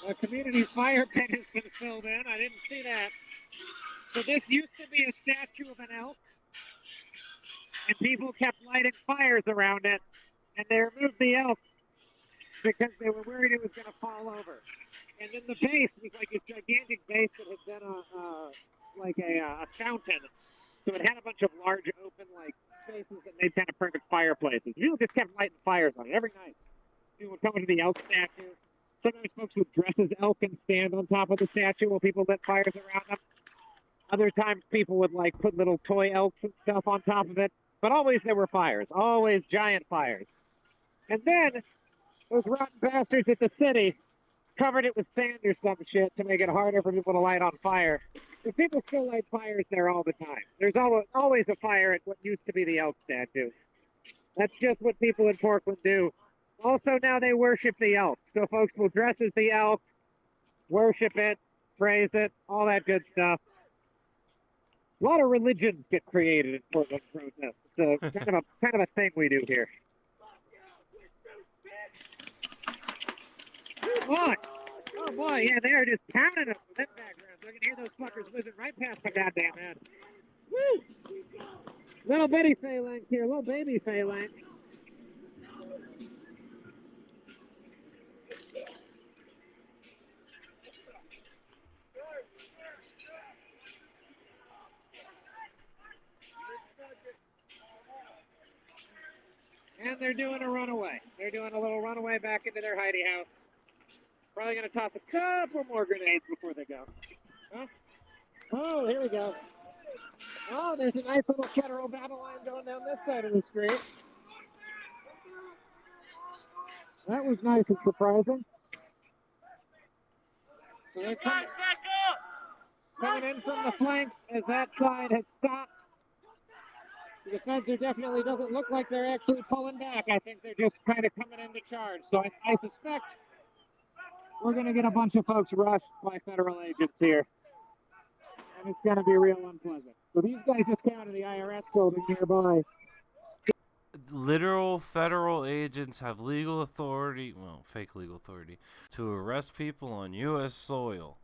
A community fire pit has been filled in. I didn't see that. So this used to be a statue of an elk, and people kept lighting fires around it, and they removed the elk because they were worried it was going to fall over. And then the base was like this gigantic base that had been a fountain. So it had a bunch of large open like spaces that made kind of perfect fireplaces. People just kept lighting fires on it every night. People would come into the elk statue. Sometimes folks would dress as elk and stand on top of the statue while people lit fires around them. Other times people would like put little toy elks and stuff on top of it. But always there were fires, always giant fires. And then those rotten bastards at the city covered it with sand or some shit to make it harder for people to light on fire. But people still light fires there all the time. There's always a fire at what used to be the elk statue. That's just what people in Portland do. Also, now they worship the elk. So folks will dress as the elk, worship it, praise it, all that good stuff. A lot of religions get created in Portland protests. It's kind of a thing we do here. Boy, oh boy, yeah, they are just pounding them with them backgrounds. I can hear those fuckers whizzing right past my goddamn head. Woo! Little bitty phalanx here, little baby phalanx. And they're doing a runaway. They're doing a little runaway back into their hidey house. Probably going to toss a couple more grenades before they go. Huh? Oh, here we go. Oh, there's a nice little federal battle line going down this side of the street. That was nice and surprising. So they're coming in from the flanks as that side has stopped. The feds are definitely doesn't look like they're actually pulling back. I think they're just kind of coming into charge. So I suspect we're going to get a bunch of folks rushed by federal agents here. And it's going to be real unpleasant. So these guys just came out of the IRS building nearby. Literal federal agents have legal authority, well, fake legal authority, to arrest people on U.S. soil.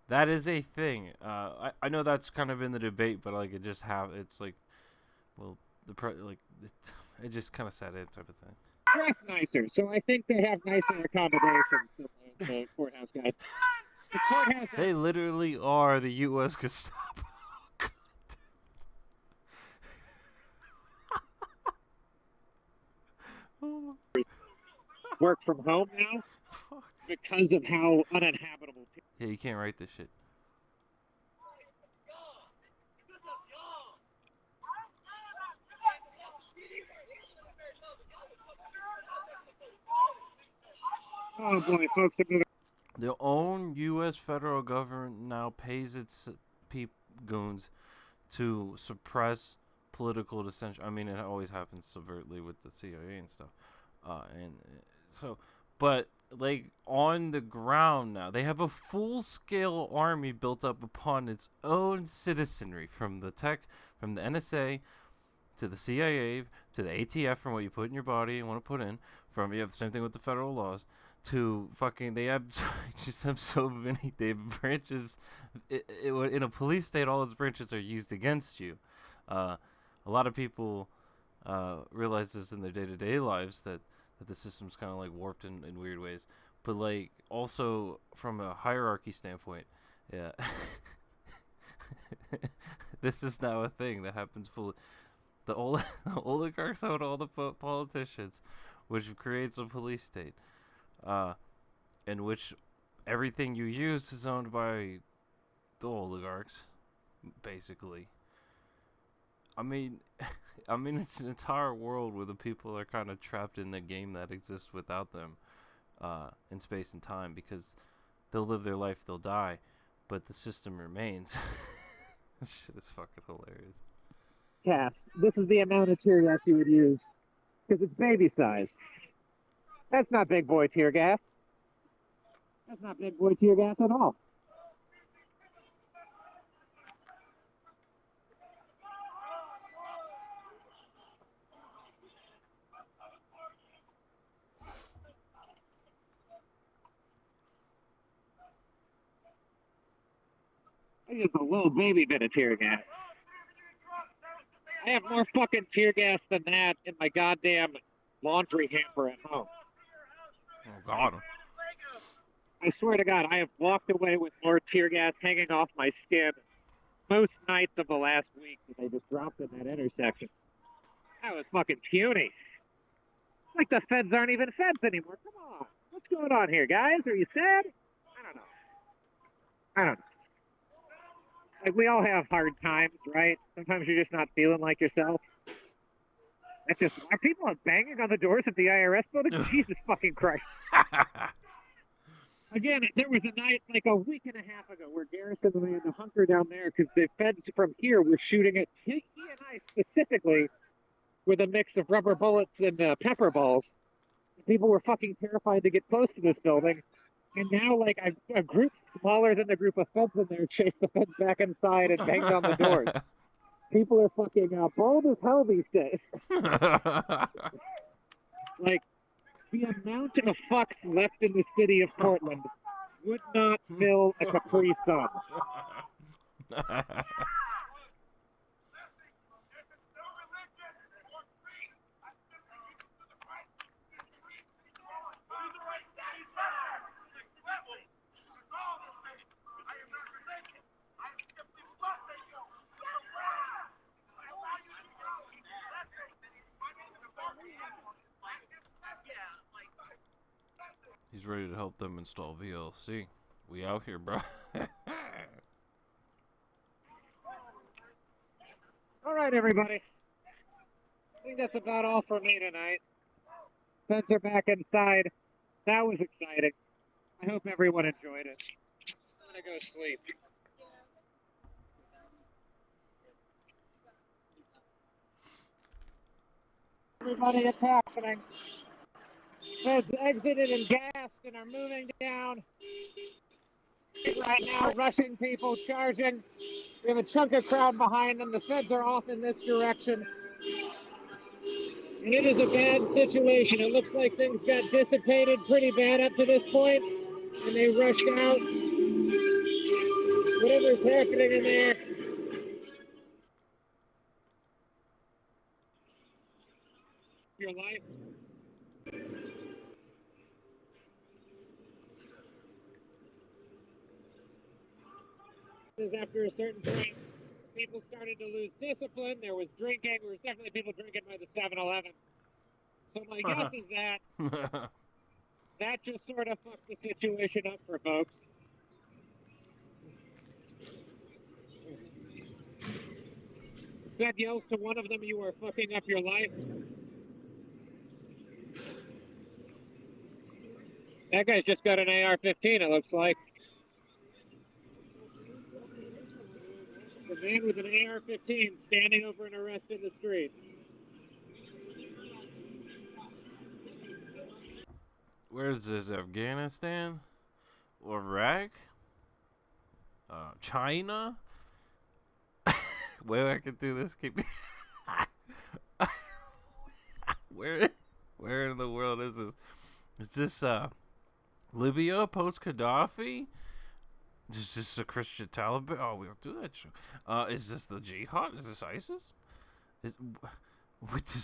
That is a thing. I know that's kind of in the debate, but like it's like, well, it just kind of set in type of thing. Dress nicer, so I think they have nicer accommodations than the courthouse guys. The courthouse. They literally are the U.S. Gestapo. Work from home now because of how uninhabitable. Yeah, you can't write this shit. Oh boy, folks! The own U.S. federal government now pays its goons to suppress political dissension. I mean, it always happens subvertly with the CIA and stuff. But like on the ground now, they have a full-scale army built up upon its own citizenry, from the NSA to the CIA to the ATF, from what you put in your body and want to put in. From you have the same thing with the federal laws. To fucking, they have just have so many branches. In a police state, all its branches are used against you. A lot of people realize this in their day-to-day lives, that the system's kind of like warped in weird ways. But like also from a hierarchy standpoint, yeah, this is now a thing that happens fully. The oligarchs own all the politicians, which creates a police state, in which everything you use is owned by the oligarchs, basically. I mean, it's an entire world where the people are kind of trapped in the game that exists without them, in space and time, because they'll live their life, they'll die, but the system remains. This shit is fucking hilarious. Cast. This is the amount of tear gas you would use, because it's baby size. That's not big boy tear gas. That's not big boy tear gas at all. Just a little baby bit of tear gas. I have more fucking tear gas than that in my goddamn laundry hamper at home. Oh, God. I swear to God, I have walked away with more tear gas hanging off my skin most nights of the last week that they just dropped in that intersection. That was fucking puny. Like the feds aren't even feds anymore. Come on. What's going on here, guys? Are you sad? I don't know. Like, we all have hard times, right? Sometimes you're just not feeling like yourself. That's just why people are banging on the doors of the IRS building? Jesus fucking Christ. Again, there was a night like a week and a half ago where Garrison and I had to hunker down there because the feds from here were shooting at he and I specifically with a mix of rubber bullets and pepper balls. People were fucking terrified to get close to this building. And now, like, a group smaller than the group of feds in there chased the feds back inside and banged on the doors. People are fucking bold as hell these days. Like, the amount of fucks left in the city of Portland would not fill a Capri Sun. He's ready to help them install VLC. We out here, bro. All right, everybody. I think that's about all for me tonight. Feds are back inside. That was exciting. I hope everyone enjoyed it. I'm gonna go sleep. Everybody, it's happening. Feds exited and gassed and are moving down. Right now, rushing people, charging. We have a chunk of crowd behind them. The feds are off in this direction. And it is a bad situation. It looks like things got dissipated pretty bad up to this point, and they rushed out. Whatever's happening in there. Your life. After a certain point, people started to lose discipline. There was drinking. There was definitely people drinking by the 7-Eleven. So my guess is that just sort of fucked the situation up for folks. Fed yells to one of them, "You are fucking up your life." That guy's just got an AR-15, it looks like. The man with an AR-15 standing over an arrest in the street. Where is this? Afghanistan? Or Iraq? China? Where I could do this? Keep me. Where in the world is this? Is this Libya post Gaddafi? Is this the Christian Taliban? Oh, we don't do that shit. Is this the Jihad? Is this ISIS? This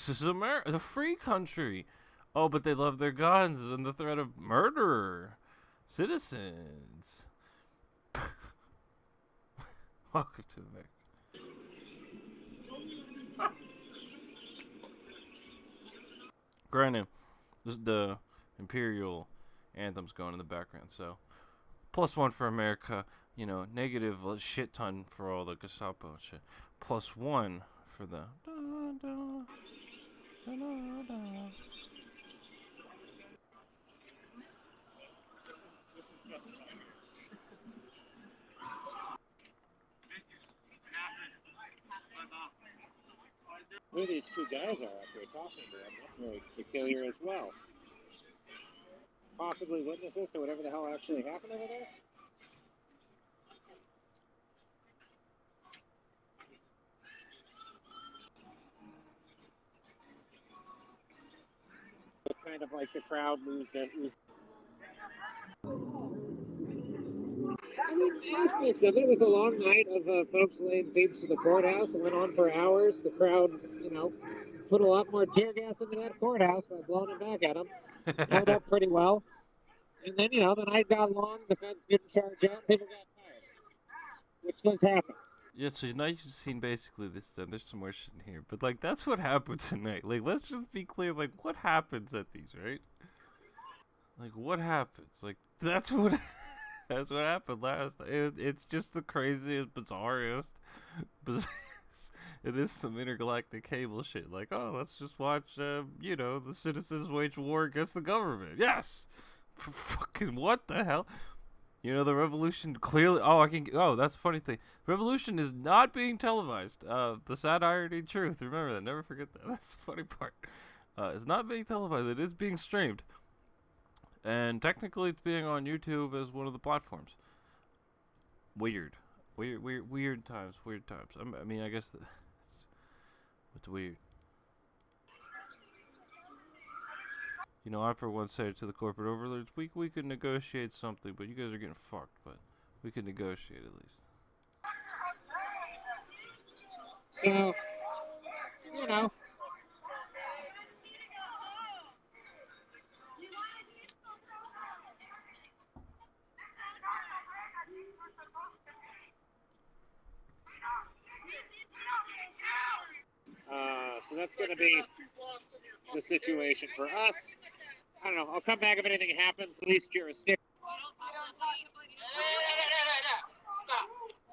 is America, the free country. Oh, but they love their guns and the threat of murder citizens. Welcome to America. Granted, the Imperial anthem's going in the background, so +1 for America. You know, negative a shit ton for all the Gestapo shit. +1 for the. Who these two guys are up here talking to them, that's really peculiar as well. Possibly witnesses to whatever the hell actually happened over there? It's kind of like the crowd lose their... I mean, aspects of it was a long night of folks laying siege to the courthouse. It went on for hours. The crowd, put a lot more tear gas into that courthouse by blowing it back at them. Held up pretty well. And then, the night got long. The feds didn't charge out. People got tired, which does happen. Yeah, so now you've seen basically this. There's some more shit in here, but like that's what happened tonight. Like, let's just be clear. Like, what happens at these, right? Like, what happens? Like, that's what that's what happened last. It's just the craziest, bizarrest. It is some intergalactic cable shit. Like, oh, let's just watch. The citizens wage war against the government. Yes. Fucking what the hell? The revolution clearly. Oh, I can. Oh, that's a funny thing. Revolution is not being televised. The sad irony, truth. Remember that. Never forget that. That's the funny part. It's not being televised. It is being streamed, and technically, it's being on YouTube as one of the platforms. Weird times. Weird times. I mean, I guess it's weird. I for one said to the corporate overlords, we could negotiate something, but you guys are getting fucked, but we could negotiate at least. So, so that's going to be the situation for us. I don't know. I'll come back if anything happens. At least you're a stick. Stop.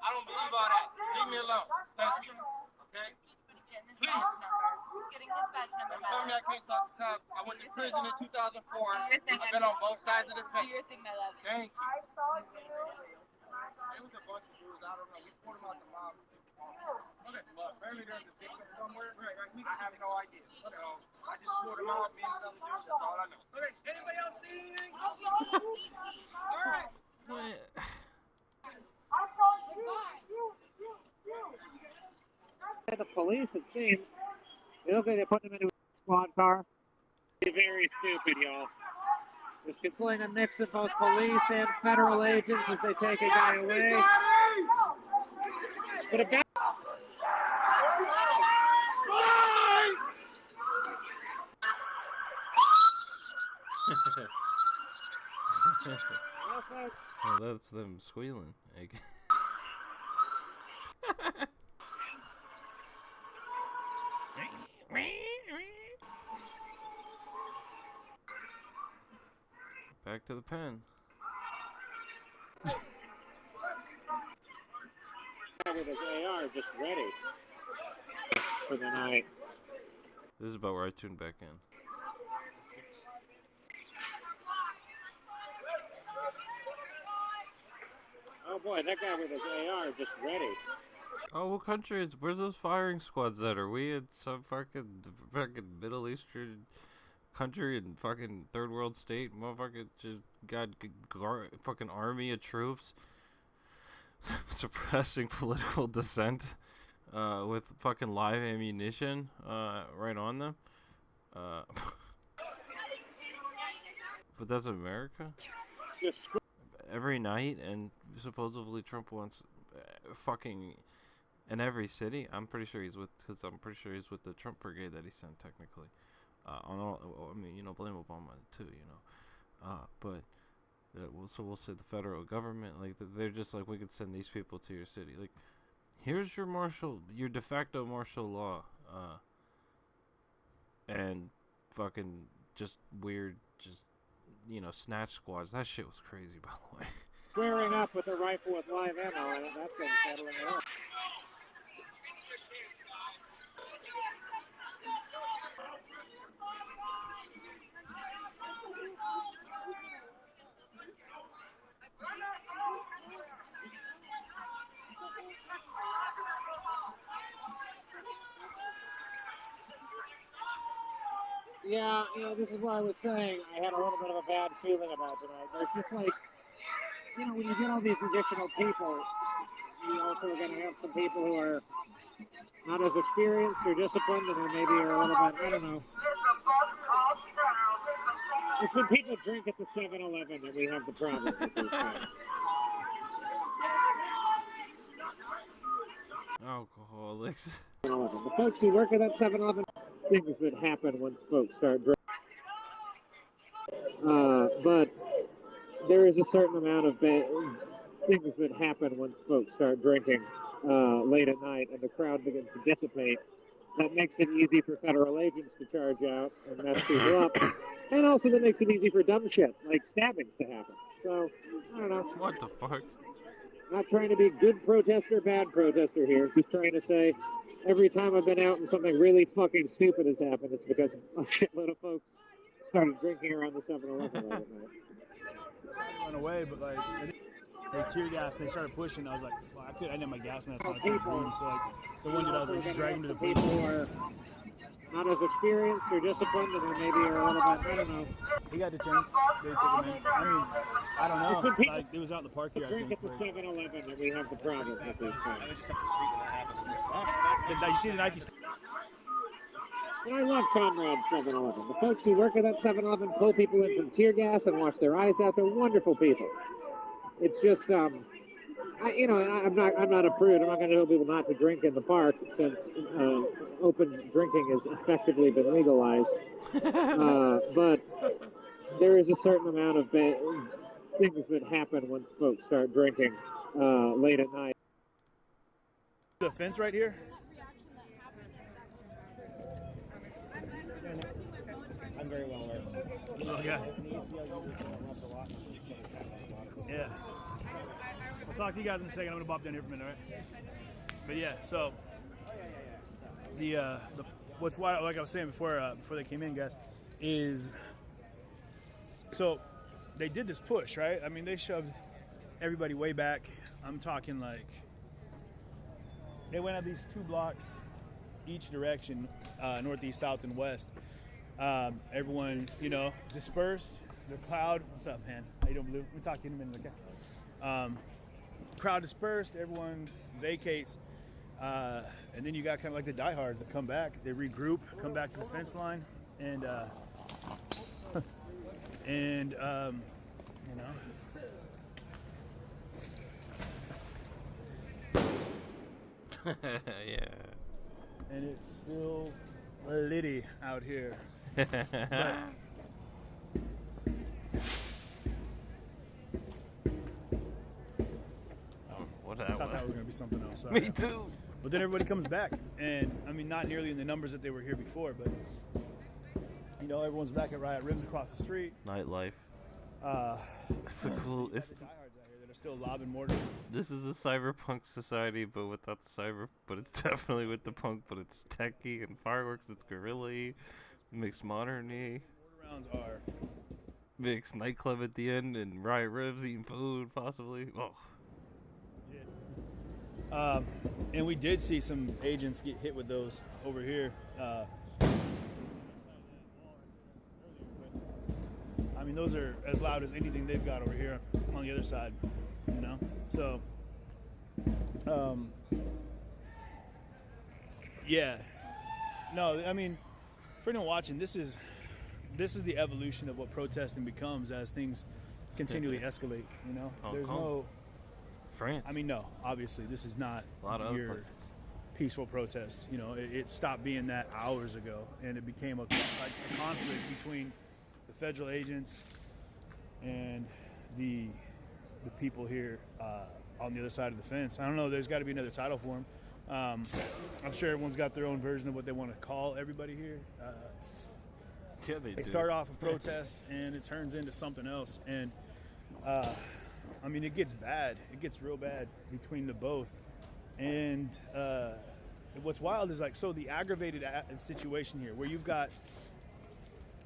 I don't believe all that. Leave me alone. Thank you. Okay? Please. He's getting his badge number. Don't tell me I can't talk to cops. I went to prison in 2004. I've been on both sides of the fence. Do your thing, my love. Thank you. There was a bunch of dudes. I don't know. We pulled them out the mob. Okay, well, apparently there's a victim somewhere. I have no idea. So I just pulled them out. Me and another dude. That's all I know. Okay, anybody else see anything? All right. The police, it seems. It looks like they put them into a squad car. Very stupid, y'all. Just deploying a mix of both police and federal agents as they take a guy away. But about Oh, that's them squealing. Back to the pen. with his AR just ready for the night. This is about where I tuned back in. Oh boy, that guy with his AR just ready. Oh, what country is? Where's those firing squads at? Are we in some fucking Middle Eastern country and fucking third world state? Motherfucker just got fucking army of troops suppressing political dissent with fucking live ammunition right on them. But that's America? Every night, and supposedly Trump wants fucking in every city. I'm pretty sure he's with the Trump brigade that he sent technically. On all, I mean, blame Obama too, but we'll say the federal government, like they're just like, we could send these people to your city. Like, here's your de facto martial law, and fucking just weird, snatch squads. That shit was crazy, by the way. Squaring up with a rifle with live ammo on it, that's been settling it up. Yeah, this is what I was saying. I had a little bit of a bad feeling about tonight. There's just like, when you get all these additional people, you also are going to have some people who are not as experienced or disciplined, and then maybe are a little bit, I don't know. It's when people drink at the 7-Eleven that we have the problem with these things. Alcoholics. 7-Eleven. The folks who work at that 7-Eleven, things that happen once folks start drinking. But there is a certain amount of things that happen once folks start drinking late at night and the crowd begins to dissipate. That makes it easy for federal agents to charge out and mess people up. And also that makes it easy for dumb shit, like stabbings, to happen. So, I don't know. What the fuck? Not trying to be good protester, bad protester here. Just trying to say every time I've been out and something really fucking stupid has happened, it's because a shitload of folks started drinking around the 7-Eleven late at night. Trying to run away, but like they tear gas and they started pushing. I was like, well, I didn't have my gas mask on. I couldn't breathe. So like the one dude, I was like, just drag him to the police. People are not as experienced or disciplined, and maybe are a little bit, I don't know. He got detained. They took him in. I mean, I don't know. Like, it was out in the park here, I Drink think. at the 7-Eleven that we have the problem with these things. You see the knife? And I love Comrade 7-Eleven. The folks who work at that 7-Eleven pull people in from tear gas and wash their eyes out. They're wonderful people. It's just, I'm not a prude. I'm not going to tell people not to drink in the park since open drinking has effectively been legalized. But there is a certain amount of things that happen once folks start drinking late at night. The fence right here? I'm very well aware. Okay. Yeah. I'll talk to you guys in a second. I'm gonna bop down here for a minute, all right? But yeah, so the what's wild, like I was saying before they came in, guys, is so they did this push, right? I mean, they shoved everybody way back. I'm talking like they went at least 2 blocks each direction, northeast, south, and west. Everyone, dispersed. The crowd, what's up, man? How you doing, Blue? We'll talk to you in a minute, okay? Crowd dispersed, everyone vacates, and then you got kind of like the diehards that come back. They regroup, come back to the fence line, and Yeah. And it's still litty out here. But, What I that thought was. that was going to be something else. Sorry. Me too. But then everybody comes back, and I mean, not nearly in the numbers that they were here before, but everyone's back at Riot Ribs across the street. Nightlife. It's a cool. There's diehards out here that are still lobbing mortar. This is a cyberpunk society, but without the cyber. But it's definitely with the punk. But it's techie and fireworks. It's guerrilla-y, mixed modern-y, Mortar rounds are mixed nightclub at the end, and Riot Ribs eating food possibly. Oh. legit. And we did see some agents get hit with those over here. I mean, those are as loud as anything they've got over here on the other side, So, yeah. No, I mean, for anyone watching, this is the evolution of what protesting becomes as things continually escalate. There's no. France. I mean, no. Obviously, this is not a lot of other your places. peaceful protest. It stopped being that hours ago, and it became a conflict between the federal agents and the people here on the other side of the fence. I don't know. There's got to be another title for them. I'm sure everyone's got their own version of what they want to call everybody here. Yeah, they do. Start off a protest, and it turns into something else. And I mean, it gets bad. It gets real bad between the both. And what's wild is so the aggravated situation here, where you've got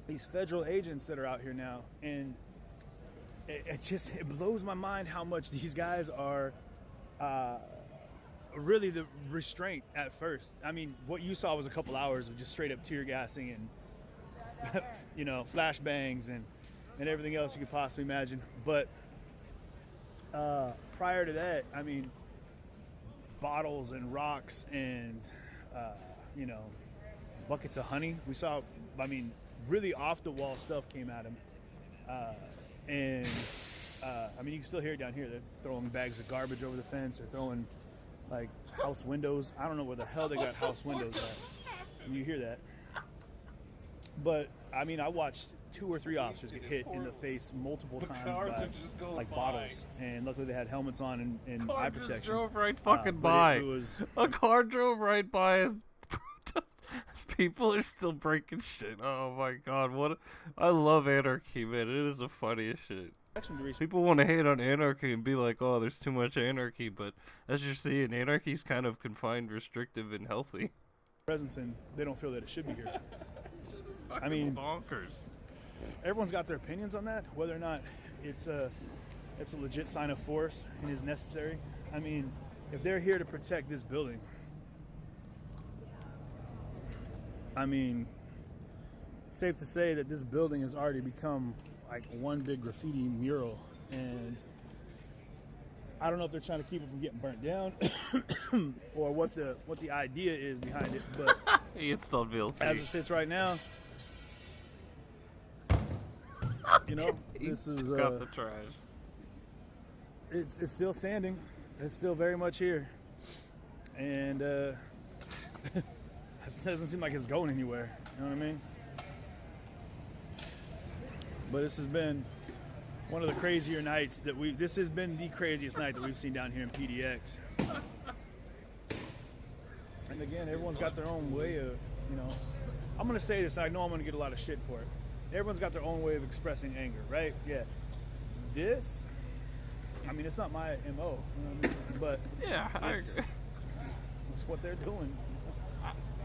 these federal agents that are out here now, and it blows my mind how much these guys are really the restraint at first. I mean, what you saw was a couple hours of just straight up tear gassing and flashbangs and everything else you could possibly imagine. But prior to that, I mean, bottles and rocks and buckets of honey. We saw, I mean, really off the wall stuff came at him, and I mean, you can still hear it down here. They're throwing bags of garbage over the fence. They're throwing like house windows. I don't know where the hell they got house windows at. You hear that? But I mean, I watched 2 or 3 officers get hit in the face multiple times by like bottles, and luckily they had helmets on and eye protection. Just drove right fucking but by. it was A car drove right by us. People are still breaking shit. Oh my god, I love anarchy, man. It is the funniest shit. People want to hate on anarchy and be like, oh, there's too much anarchy, but as you're seeing, anarchy's kind of confined, restrictive, and healthy. Presence, and they don't feel that it should be here. I mean, bonkers. Everyone's got their opinions on that, whether or not it's a legit sign of force and is necessary. I mean, if they're here to protect this building, I mean, safe to say that this building has already become like one big graffiti mural, and I don't know if they're trying to keep it from getting burnt down or what the idea is behind it, but He installed VLC. as it sits right now, you know, this is got the trash. it's still standing. It's still very much here, and it doesn't seem like it's going anywhere. You know what I mean? But this has been one of the crazier nights that this has been the craziest night that we've seen down here in PDX. And again, everyone's got their own way of, you know, I'm going to say this, and I know I'm going to get a lot of shit for it. Everyone's got their own way of expressing anger, right? Yeah. This, I mean, it's not my MO, you know what I mean? But Yeah, I agree. it's what they're doing.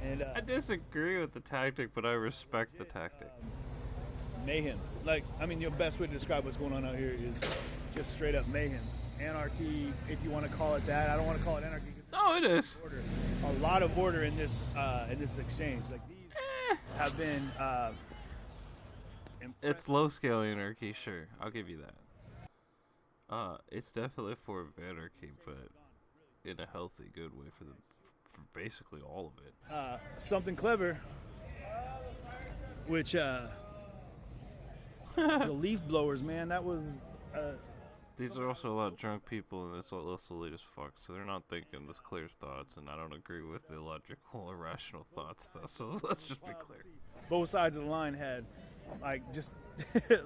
And I disagree with the tactic, but I respect the tactic. Mayhem. Like, I mean, the best way to describe what's going on out here is just straight up mayhem. Anarchy, if you want to call it that. I don't want to call it anarchy. No, it is. A lot of order in this exchange. Like, these have been It's low scale anarchy, sure. I'll give you that. It's definitely a form of anarchy, but in a healthy, good way for basically all of it. something clever, which the leaf blowers, man, that was These are also a lot of drunk people, and it's all elite as fuck, so they're not thinking this clear thoughts, and I don't agree with the illogical, irrational thoughts, though, so let's just be clear. both sides of the line had, like, just,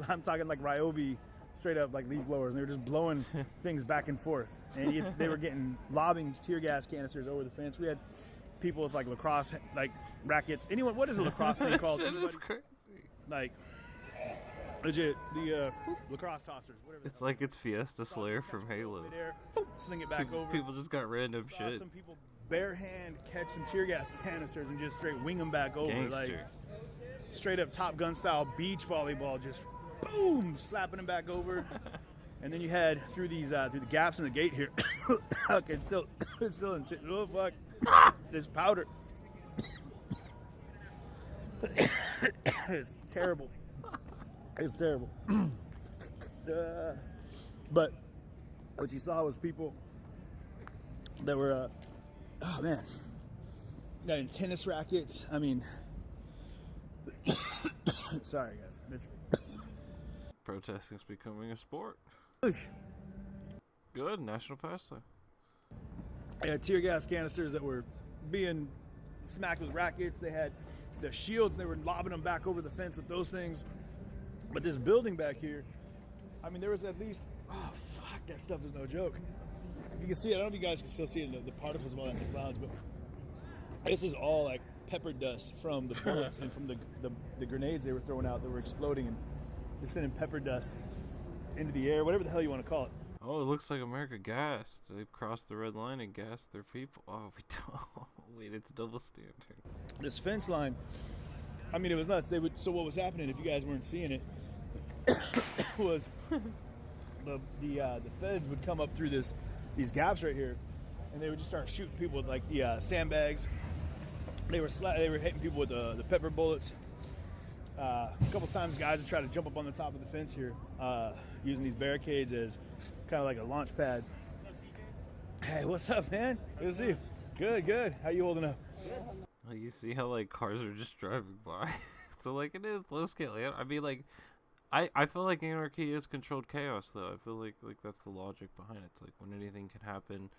I'm talking like Ryobi, straight up like leaf blowers, and they were just blowing things back and forth. And they were lobbing tear gas canisters over the fence. We had people with like lacrosse, like rackets. Anyone, what is a lacrosse thing called? Shit is crazy. Like, legit, the lacrosse tossers, whatever. It's like it's Fiesta Slayer from Halo. Fling it back over. People just got random Saw shit. some people bare hand catch some tear gas canisters and just straight wing them back over. Gangster. Like, straight up Top Gun style beach volleyball, just boom, slapping them back over. And then you had through the gaps in the gate here. Okay, it's still oh fuck, there's powder. It's terrible. It's terrible. But what you saw was people that were, oh man, got in tennis rackets. I mean, sorry guys. It's Protesting's becoming a sport. Good, national pastime. They had tear gas canisters that were being smacked with rackets. They had the shields, and they were lobbing them back over the fence with those things. But this building back here, I mean, there was at least, oh fuck, that stuff is no joke. You can see it. I don't know if you guys can still see it, the particles of all that in the clouds, but this is all like pepper dust from the bullets and from the grenades they were throwing out that were exploding and just sending pepper dust into the air, whatever the hell you want to call it. Oh, it looks like America gassed. They've crossed the red line and gassed their people. Oh, we don't. Wait, it's a double standard. This fence line, I mean, it was nuts. So what was happening, if you guys weren't seeing it, was the feds would come up through these gaps right here, and they would just start shooting people with like the sandbags. They were hitting people with the pepper bullets. A couple times, guys would try to jump up on the top of the fence here, using these barricades as kind of like a launch pad. Hey, what's up, man? Good to see you. Good. How you holding up? Like, you see how like cars are just driving by. So like it is low scale. I mean, like I feel like anarchy is controlled chaos, though. I feel like that's the logic behind it. It's like when anything can happen,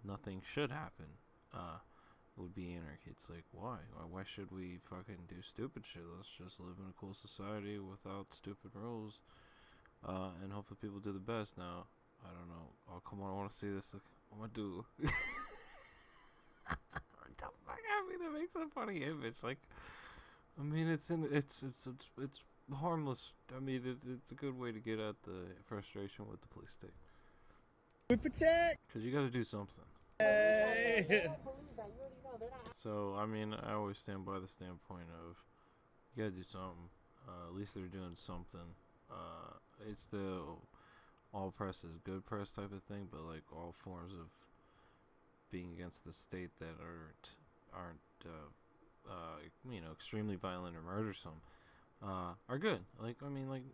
nothing should happen. Would be anarchy. It's like, why? Why should we fucking do stupid shit? Let's just live in a cool society without stupid rules, and hopefully people do the best. Now, I don't know. Oh, come on, I want to see this. Like, what am I do? What the fuck? I mean, that makes a funny image. Like, I mean, it's harmless. I mean, it's a good way to get at the frustration with the police state. We protect. Cause you got to do something. Hey. So, I mean, I always stand by the standpoint of you gotta do something. At least they're doing something. It's the all press is good press type of thing, but like all forms of being against the state that aren't extremely violent or murdersome are good. Like, I mean, like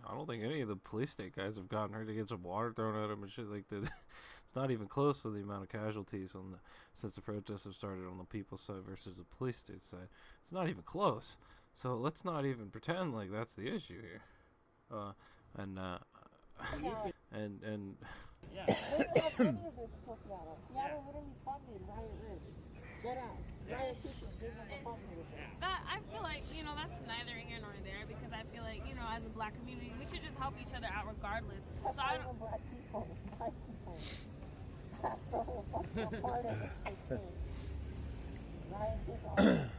I don't think any of the police state guys have gotten hurt. They get some water thrown at them and shit like that. It's not even close to the amount of casualties since the protests have started on the people's side versus the police state side. It's not even close. So let's not even pretend like that's the issue here. And Yeah. They didn't have any of this until Seattle. Seattle literally funded Riot Ridge. Dead ass. Riot Kitchen gave them the funds for this shit. That I feel like, that's neither here nor there, because I feel like, as a black community, we should just help each other out regardless. That's So I not don't. even black people. It's white people. That's the whole fucking part of it. Riot Kitchen.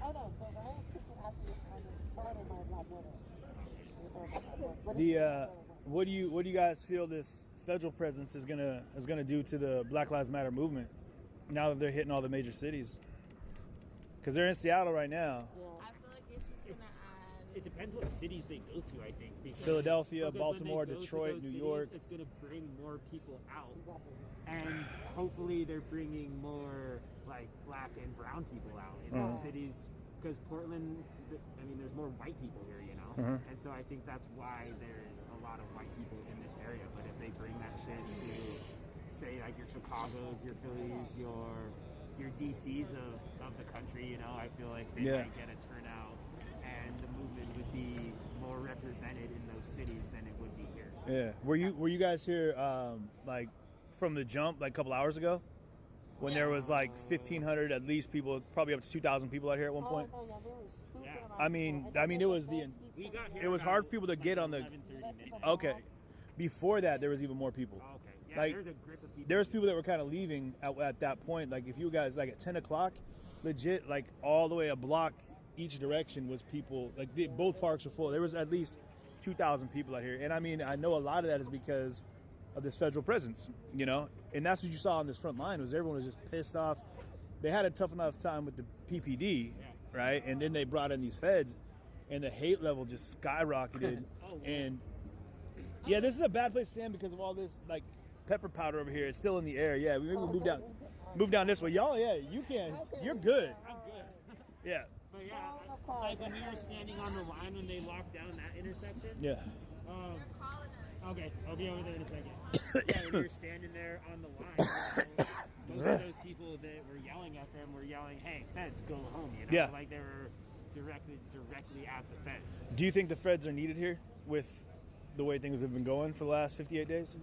Oh no, the Riot Kitchen actually is funded by Black Widow. What do you guys feel this federal presence is gonna do to the Black Lives Matter movement now that they're hitting all the major cities? Because they're in Seattle right now. Yeah. I feel like it's just gonna add. It depends what cities they go to, I think. Philadelphia, because Baltimore, when they go to Detroit, those New cities, York. It's going to bring more people out. Exactly. And hopefully they're bringing more, like, black and brown people out in those cities. Because Portland, I mean, there's more white people here, And so I think that's why there's a lot of white people in this area. But if they bring that shit to, say, like, your Chicago's, your Phillies, your DCs of the country, I feel like they might get a turnout, and the movement would be more represented in those cities than it would be here. Yeah. Were you guys here like from the jump like a couple hours ago? When there was like 1,500 at least people, probably up to 2,000 people out here at one point. Oh, no, yeah, they were spooking Yeah. around. I mean, it was We got here it was hard for people to get on the. 11:30 midnight. Okay. Before that, there was even more people. Oh, okay. Yeah, Like, there's a grip of people. There was people that were kind of leaving at that point. Like if you guys like at 10 o'clock, legit like all the way a block each direction was people. Like both parks were full. There was at least 2,000 people out here, and I mean I know a lot of that is because of this federal presence, and that's what you saw on this front line was everyone was just pissed off. They had a tough enough time with the PPD, right? And then they brought in these feds, and the hate level just skyrocketed. And yeah, this is a bad place to stand because of all this like pepper powder over here. It's still in the air. Yeah, we move down this way. Y'all, yeah, you can. You're good. I'm good. Yeah. But yeah, like when we were standing on the line when they locked down that intersection. Yeah. Okay, I'll be over there in a second. Yeah, when we were standing there on the line, most of those people that were yelling at them were yelling, "Hey, feds, go home!" Yeah. Like they were directly at the feds. Do you think the feds are needed here with the way things have been going for the last 58 days?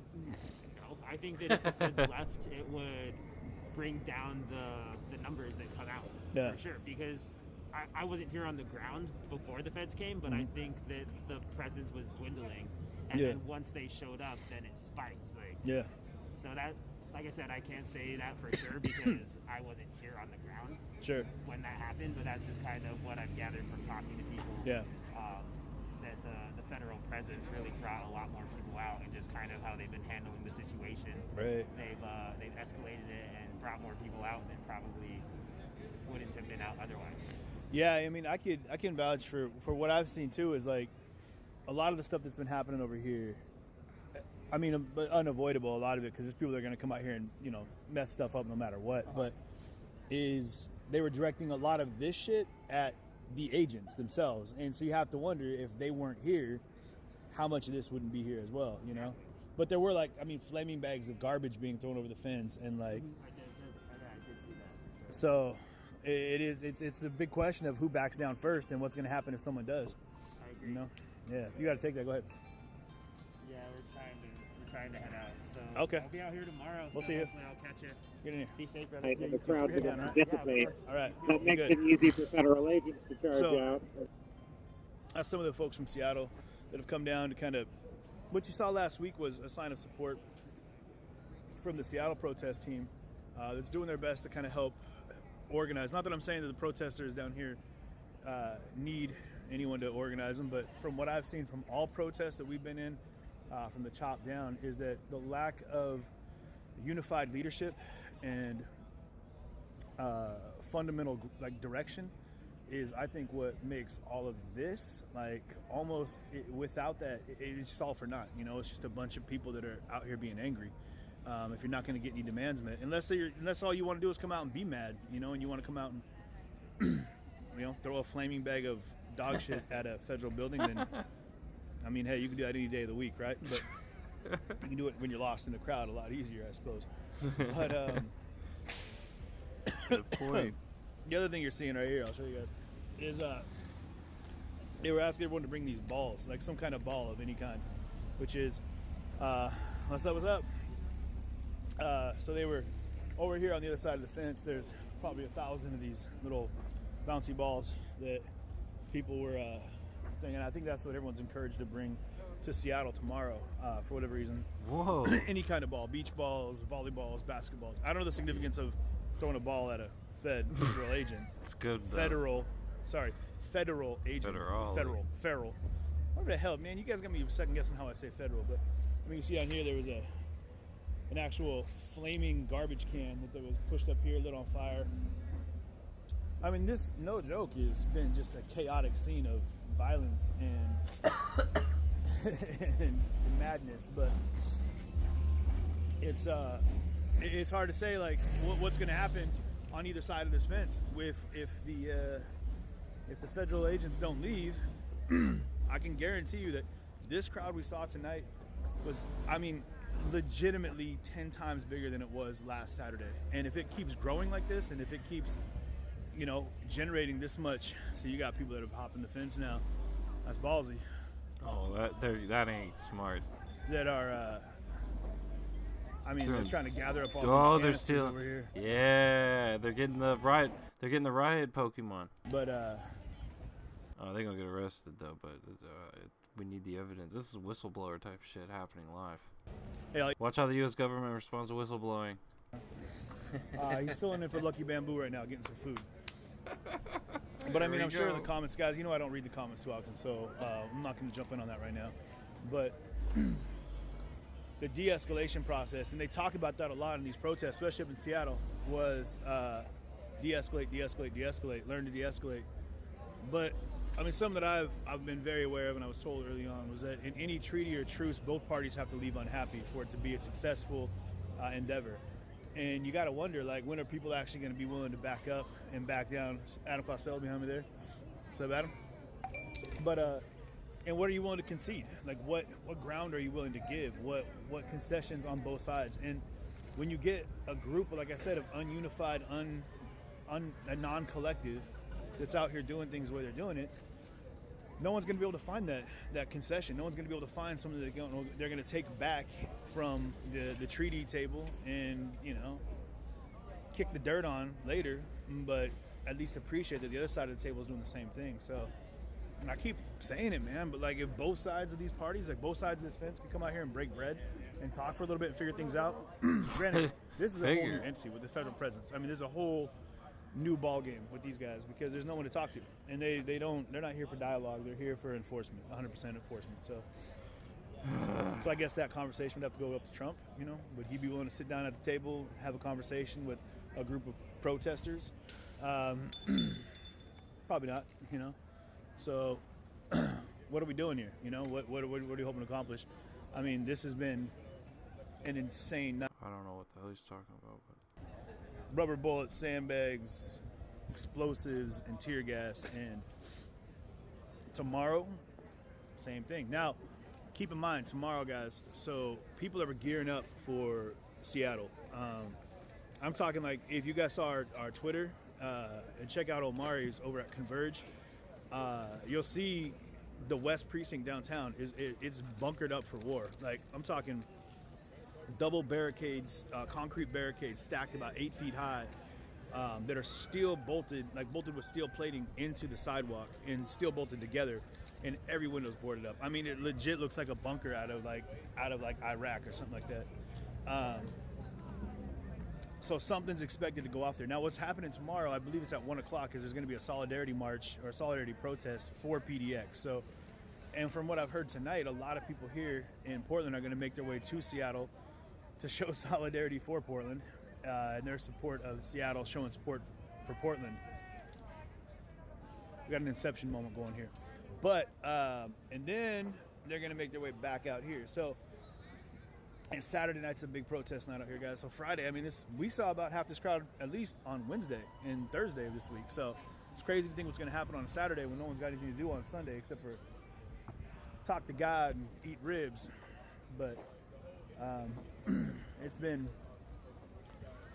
No, I think that if the feds left, it would bring down the numbers that come out for sure. Because I wasn't here on the ground before the feds came, but I think that the presence was dwindling. And then once they showed up, then it spiked. So that, like I said, I can't say that for sure because I wasn't here on the ground when that happened. But that's just kind of what I've gathered from talking to people. That the federal presence really brought a lot more people out, and just kind of how they've been handling the situation. Right. They've escalated it and brought more people out than probably wouldn't have been out otherwise. Yeah, I mean, I can vouch for what I've seen too. Is like a lot of the stuff that's been happening over here. I mean, but unavoidable a lot of it because there's people that are going to come out here and mess stuff up no matter what. But they were directing a lot of this shit at the agents themselves, and so you have to wonder if they weren't here, how much of this wouldn't be here as well, But there were flaming bags of garbage being thrown over the fence, and like, I did see that. So it's a big question of who backs down first and what's going to happen if someone does. I agree. Yeah. If you got to take that, go ahead. Yeah, we're trying to head out. So Okay. I'll be out here tomorrow. We'll so see you. hopefully I'll catch you. Get in here. Be safe, brother. And the crowd Yeah, to man. dissipate. All right. That Be makes good. it easy for federal agents to charge So- out. That's some of the folks from Seattle that have come down to kind of, what you saw last week was a sign of support from the Seattle protest team that's doing their best to kind of help organize. Not that I'm saying that the protesters down here need anyone to organize them, but from what I've seen from all protests that we've been in, from the chop down, is that the lack of unified leadership and fundamental like direction is, I think, what makes all of this like almost without that it's just all for naught. You know, it's just a bunch of people that are out here being angry. If you're not going to get any demands met, unless all you want to do is come out and be mad, you know, and you want to come out and throw a flaming bag of dog shit at a federal building, then I mean, hey, you can do that any day of the week, right? But you can do it when you're lost in the crowd a lot easier, I suppose. But Good point. the other thing you're seeing right here, I'll show you guys, is they were asking everyone to bring these balls, like some kind of ball of any kind, which is, unless that was up. So they were over here on the other side of the fence. There's probably 1,000 of these little bouncy balls that people were saying, and I think that's what everyone's encouraged to bring to Seattle tomorrow for whatever reason. Whoa. Any kind of ball, beach balls, volleyballs, basketballs. I don't know the significance of throwing a ball at a federal agent. It's good though. Federal agent. Federal. Whatever the hell, man. You guys got me second guessing how I say federal, but I mean, you see on here there was an actual flaming garbage can that was pushed up here, lit on fire. I mean, this, no joke, has been just a chaotic scene of violence and, and madness. But it's hard to say like what's going to happen on either side of this fence if the federal agents don't leave. I can guarantee you that this crowd we saw tonight was, I mean, legitimately 10 times bigger than it was last Saturday. And if it keeps growing like this, and if it keeps, generating this much, so you got people that have hopped in the fence now. That's ballsy. Oh, that ain't smart. That are, they're trying to gather up all Oh, these they're canisters still. over here. Yeah, they're getting the riot. They're getting the riot Pokemon. But Oh, they're gonna get arrested though. But we need the evidence. This is whistleblower type shit happening live. hey, like, Watch how the U.S. government responds to whistleblowing. he's filling in for Lucky Bamboo right now, getting some food. But I mean, I'm sure in the comments, guys, I don't read the comments too often, so I'm not going to jump in on that right now. But the de-escalation process, and they talk about that a lot in these protests, especially up in Seattle, was de-escalate, de-escalate, de-escalate, learn to de-escalate. But I mean, something that I've been very aware of, and I was told early on, was that in any treaty or truce, both parties have to leave unhappy for it to be a successful endeavor. And you got to wonder, like, when are people actually going to be willing to back up and back down? Adam Costello behind me there. What's up, Adam? But and what are you willing to concede? Like, what ground are you willing to give? What concessions on both sides? And when you get a group, like I said, of ununified, a non-collective that's out here doing things the way they're doing it, no one's going to be able to find that concession. No one's going to be able to find something that they're going to take back from the treaty table and, kick the dirt on later, but at least appreciate that the other side of the table is doing the same thing. So, and I keep saying it, man, but like, if both sides of these parties, like both sides of this fence, could come out here and break bread and talk for a little bit and figure things out. Granted, this is a whole new entity with the federal presence. I mean, there's a whole new ball game with these guys because there's no one to talk to, and they're not here for dialogue. They're here for enforcement, 100% enforcement. So I guess that conversation would have to go up to Trump. Would he be willing to sit down at the table, have a conversation with a group of protesters? Probably not. So what are we doing here? What are you hoping to accomplish? I mean, this has been an insane night. I don't know what the hell he's talking about, but Rubber bullets, sandbags, explosives, and tear gas. And tomorrow, same thing. Now, keep in mind, tomorrow, guys, so people that were gearing up for Seattle, I'm talking like, if you guys saw our Twitter, and check out Omari's over at Converge, you'll see the West Precinct downtown, it's bunkered up for war. Like, I'm talking double barricades, concrete barricades stacked about 8 feet high that are steel bolted, like bolted with steel plating into the sidewalk and steel bolted together, and every window's boarded up. I mean, it legit looks like a bunker out of Iraq or something like that. So something's expected to go off there. Now, what's happening tomorrow, I believe it's at 1 o'clock, is there's going to be a solidarity march or a solidarity protest for PDX. So, and from what I've heard tonight, a lot of people here in Portland are going to make their way to Seattle to show solidarity for Portland and their support of Seattle, showing support for Portland. We got an Inception moment going here. But, and then they're going to make their way back out here. So, and Saturday night's a big protest night out here, guys. So Friday, I mean, we saw about half this crowd at least on Wednesday and Thursday of this week. So it's crazy to think what's going to happen on a Saturday when no one's got anything to do on Sunday except for talk to God and eat ribs. But it's been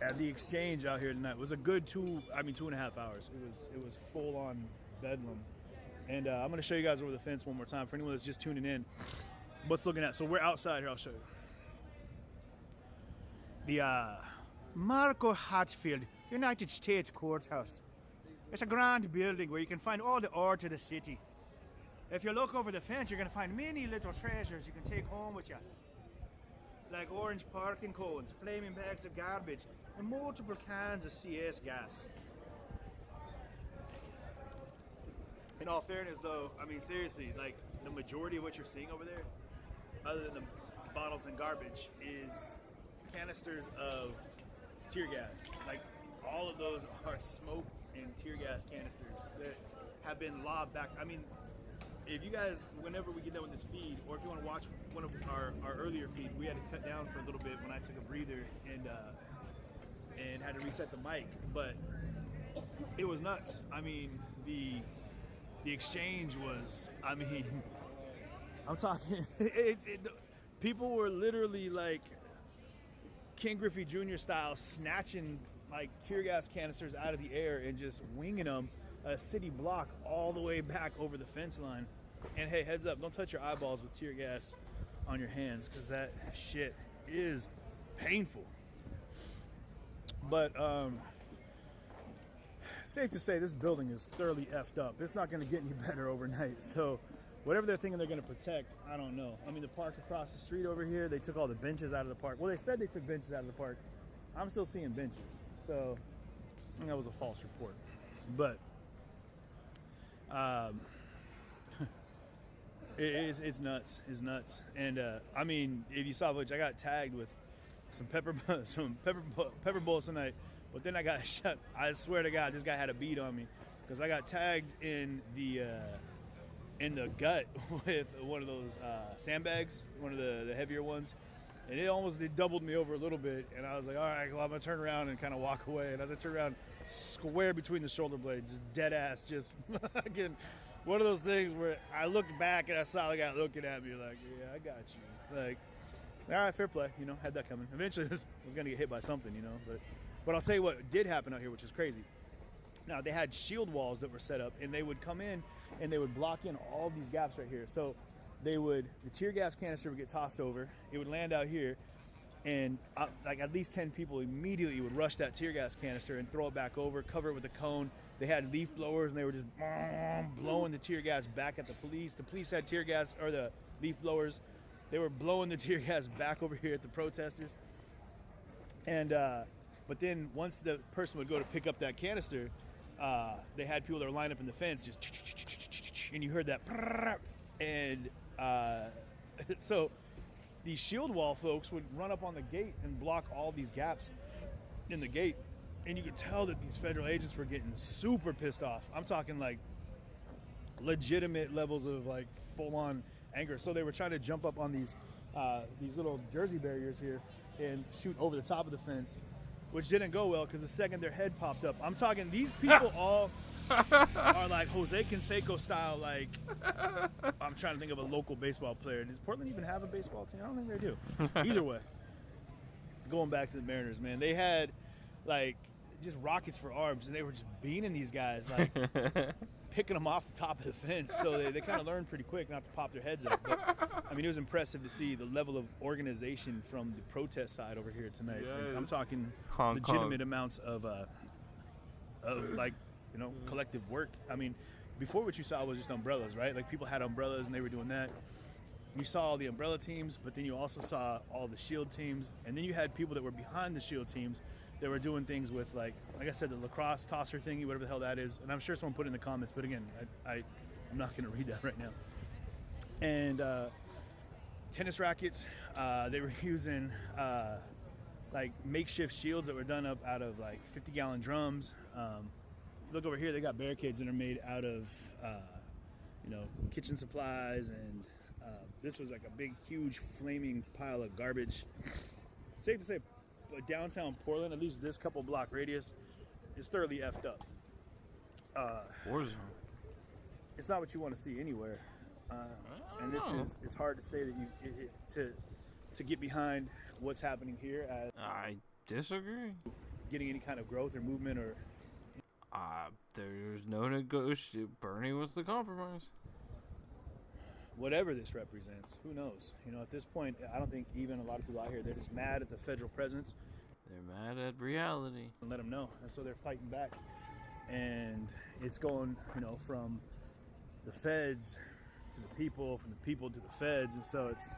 at the exchange out here tonight. It was a good 2.5 hours. It was full on bedlam. And I'm going to show you guys over the fence one more time for anyone that's just tuning in. What's looking at? So we're outside here. I'll show you. The Marco Hatfield United States Courthouse. It's a grand building where you can find all the art of the city. If you look over the fence, you're going to find many little treasures you can take home with you. Like orange parking cones, flaming bags of garbage, and multiple cans of CS gas. In all fairness, though, I mean, seriously, like, the majority of what you're seeing over there, other than the bottles and garbage, is canisters of tear gas. Like, all of those are smoke and tear gas canisters that have been lobbed back. I mean, if you guys, whenever we get done with this feed, or if you want to watch one of our earlier feed, we had to cut down for a little bit when I took a breather and had to reset the mic. But it was nuts. I mean, the exchange was, I mean, I'm talking, people were literally like King Griffey Jr. style, snatching like tear gas canisters out of the air and just winging them a city block all the way back over the fence line. And hey, heads up, don't touch your eyeballs with tear gas on your hands, because that shit is painful. But safe to say this building is thoroughly effed up. It's not going to get any better overnight. So whatever they're thinking they're going to protect, I don't know. I mean, the park across the street over here, they took all the benches out of the park. Well, they said they took benches out of the park. I'm still seeing benches. So I think that was a false report. But it's nuts. It's nuts. And I mean, if you saw footage, I got tagged with some pepper bullets tonight. But then I got shot. I swear to God, this guy had a beat on me, because I got tagged in the gut with one of those sandbags, one of the heavier ones, and it doubled me over a little bit. And I was like, all right, well, I'm gonna turn around and kind of walk away. And as I turned around, square between the shoulder blades, just dead ass, just again, one of those things where I looked back and I saw the guy looking at me like, yeah, I got you. Like, all right, fair play, had that coming. Eventually, this was gonna get hit by something, But I'll tell you what did happen out here, which is crazy. Now, they had shield walls that were set up, and they would come in and they would block in all these gaps right here. So the tear gas canister would get tossed over, it would land out here, and like at least 10 people immediately would rush that tear gas canister and throw it back over, cover it with a cone. They had leaf blowers, and they were just blowing the tear gas back at the police. The police had tear gas, or the leaf blowers. They were blowing the tear gas back over here at the protesters. And but then once the person would go to pick up that canister, they had people that were lined up in the fence, just, and you heard that, and so these shield wall folks would run up on the gate and block all these gaps in the gate, and you could tell that these federal agents were getting super pissed off. I'm talking like legitimate levels of like full-on anger. So they were trying to jump up on these little jersey barriers here and shoot over the top of the fence, which didn't go well, because the second their head popped up, I'm talking, these people all are like Jose Canseco style, like, I'm trying to think of a local baseball player. Does Portland even have a baseball team? I don't think they do. Either way, going back to the Mariners, man, they had like just rockets for arms, and they were just beaning these guys. Like, picking them off the top of the fence. So they kind of learned pretty quick not to pop their heads up. But I mean, it was impressive to see the level of organization from the protest side over here tonight. Like, I'm talking legitimate amounts of like, you know, collective work. I mean, before what you saw was just umbrellas, right? Like people had umbrellas and they were doing that. You saw all the umbrella teams, but then you also saw all the shield teams, and then you had people that were behind the shield teams that were doing things with, like I said, the lacrosse tosser thingy, whatever the hell that is. And I'm sure someone put it in the comments, but again, I'm not going to read that right now. And tennis rackets, they were using like makeshift shields that were done up out of like 50-gallon drums. Look over here, they got barricades that are made out of, you know, kitchen supplies, and this was like a big, huge, flaming pile of garbage. Safe to say, downtown Portland, at least this couple block radius, is thoroughly effed up. Warzone. It's not what you want to see anywhere, and this is, it's hard to say that to get behind what's happening here. I disagree. Getting any kind of growth or movement or. There's no negotiation. Bernie was the compromise. Whatever this represents, who knows? You know, at this point, I don't think even a lot of people out here, they're just mad at the federal presence. They're mad at reality. And let them know. And so they're fighting back. And it's going, you know, from the feds to the people, from the people to the feds. And so it's,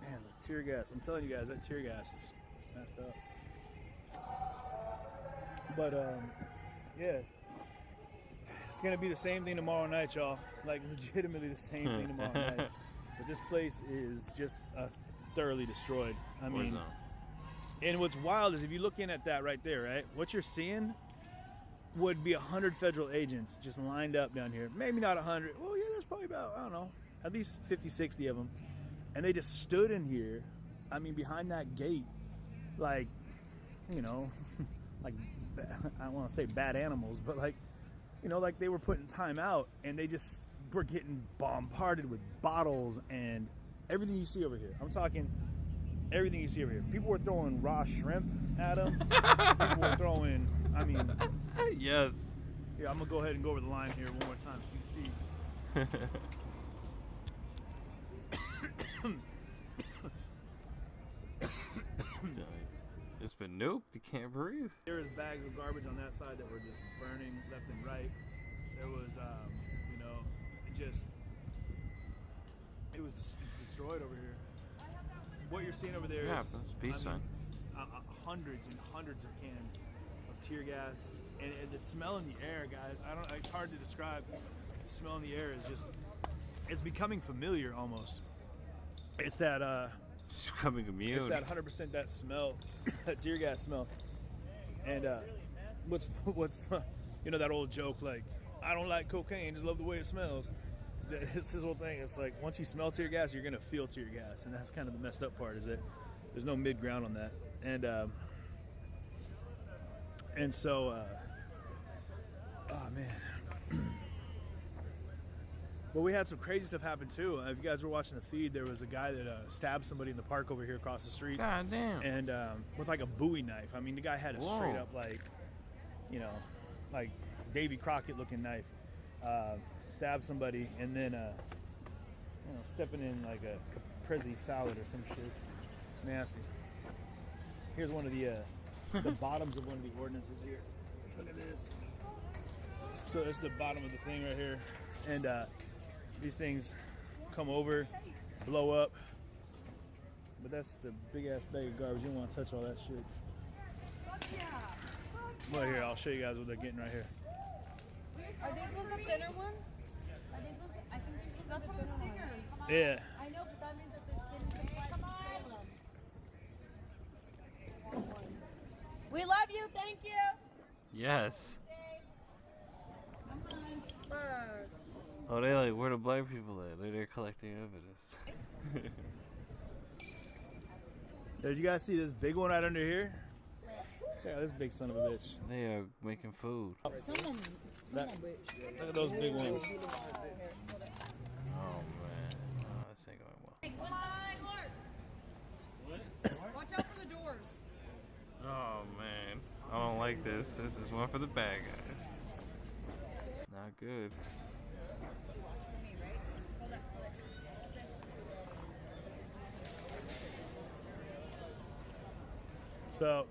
man, the tear gas. I'm telling you guys, that tear gas is messed up. But, yeah. It's going to be the same thing tomorrow night, y'all. Like, legitimately the same thing tomorrow night. But this place is just thoroughly destroyed. I mean, and what's wild is if you look in at that right there, right? What you're seeing would be 100 federal agents just lined up down here. Maybe not 100. Well, yeah, there's probably about, I don't know, at least 50, 60 of them. And they just stood in here, I mean, behind that gate, like, you know, like, I don't want to say bad animals, but like, you know, like they were putting time out, and they just were getting bombarded with bottles and everything you see over here. I'm talking everything you see over here. People were throwing raw shrimp at them. People were throwing, I mean. Yes. Here, I'm going to go ahead and go over the line here one more time so you can see. It's been nuked. You can't breathe. There was bags of garbage on that side that were just burning left and right. There was, you know, it's destroyed over here. What you're seeing over there is peace sign. Hundreds and hundreds of cans of tear gas, and the smell in the air, guys. It's hard to describe. The smell in the air is just, it's becoming familiar almost. It's that, it's becoming immune. It's that 100% that smell, that tear gas smell. And what's you know, that old joke, like, I don't like cocaine, just love the way it smells. It's this whole thing. It's like once you smell tear gas, you're gonna feel tear gas, and that's kind of the messed up part. Is that there's no mid ground on that. And so, oh man. But we had some crazy stuff happen too. If you guys were watching the feed, there was a guy that stabbed somebody in the park over here across the street. God damn. And with like a Bowie knife. I mean, the guy had a straight up like, you know, like Davy Crockett looking knife. Stabbed somebody, and then, you know, stepping in like a caprese salad or some shit. It's nasty. Here's one of the bottoms of one of the ordinances here. Look at this. So it's the bottom of the thing right here. And these things come over, blow up. But that's the big ass bag of garbage. You don't want to touch all that shit. Well, here, I'll show you guys what they're getting right here. Are these ones the thinner ones? Are these ones? I think these ones are the stickers. Yeah. I know, but that means that the skin is like Salem. We love you. Thank you. Yes. Oh, they like, where the black people at? They're collecting evidence. Did you guys see this big one right under here? Check out this big son of a bitch. They are making food. Look at those big ones. Oh man, oh, this ain't going well. Watch out for the doors. Oh man, I don't like this. This is one for the bad guys. Not good. So,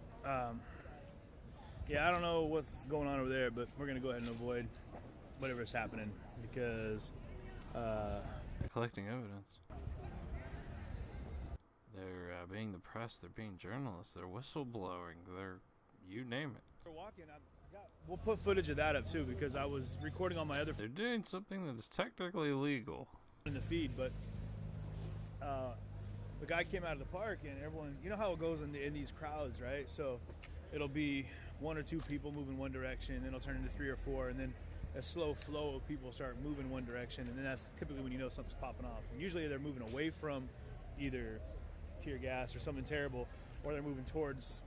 yeah, I don't know what's going on over there, but we're gonna go ahead and avoid whatever's happening because They're collecting evidence. They're being the press. They're being journalists. They're whistleblowing. They're, you name it. we're walking. We'll put footage of that up too because I was recording on my other They're doing something that is technically legal. in the feed, but the guy came out of the park and everyone, you know how it goes in these crowds, right? So it'll be one or two people moving one direction, then it'll turn into 3 or 4, and then a slow flow of people start moving one direction, and then that's typically when you know something's popping off. And usually they're moving away from either tear gas or something terrible, or they're moving towards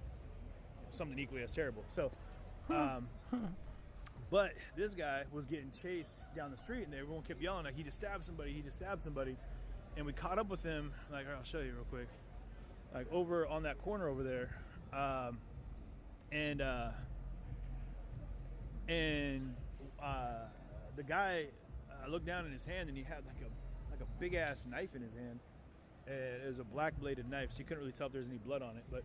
something equally as terrible. So, but this guy was getting chased down the street, and everyone kept yelling like, "He just stabbed somebody! He just stabbed somebody!" And we caught up with him. Like, I'll show you real quick. Like over on that corner over there, and the guy, I looked down in his hand, and he had like a big ass knife in his hand. And it was a black bladed knife, so you couldn't really tell if there's any blood on it. But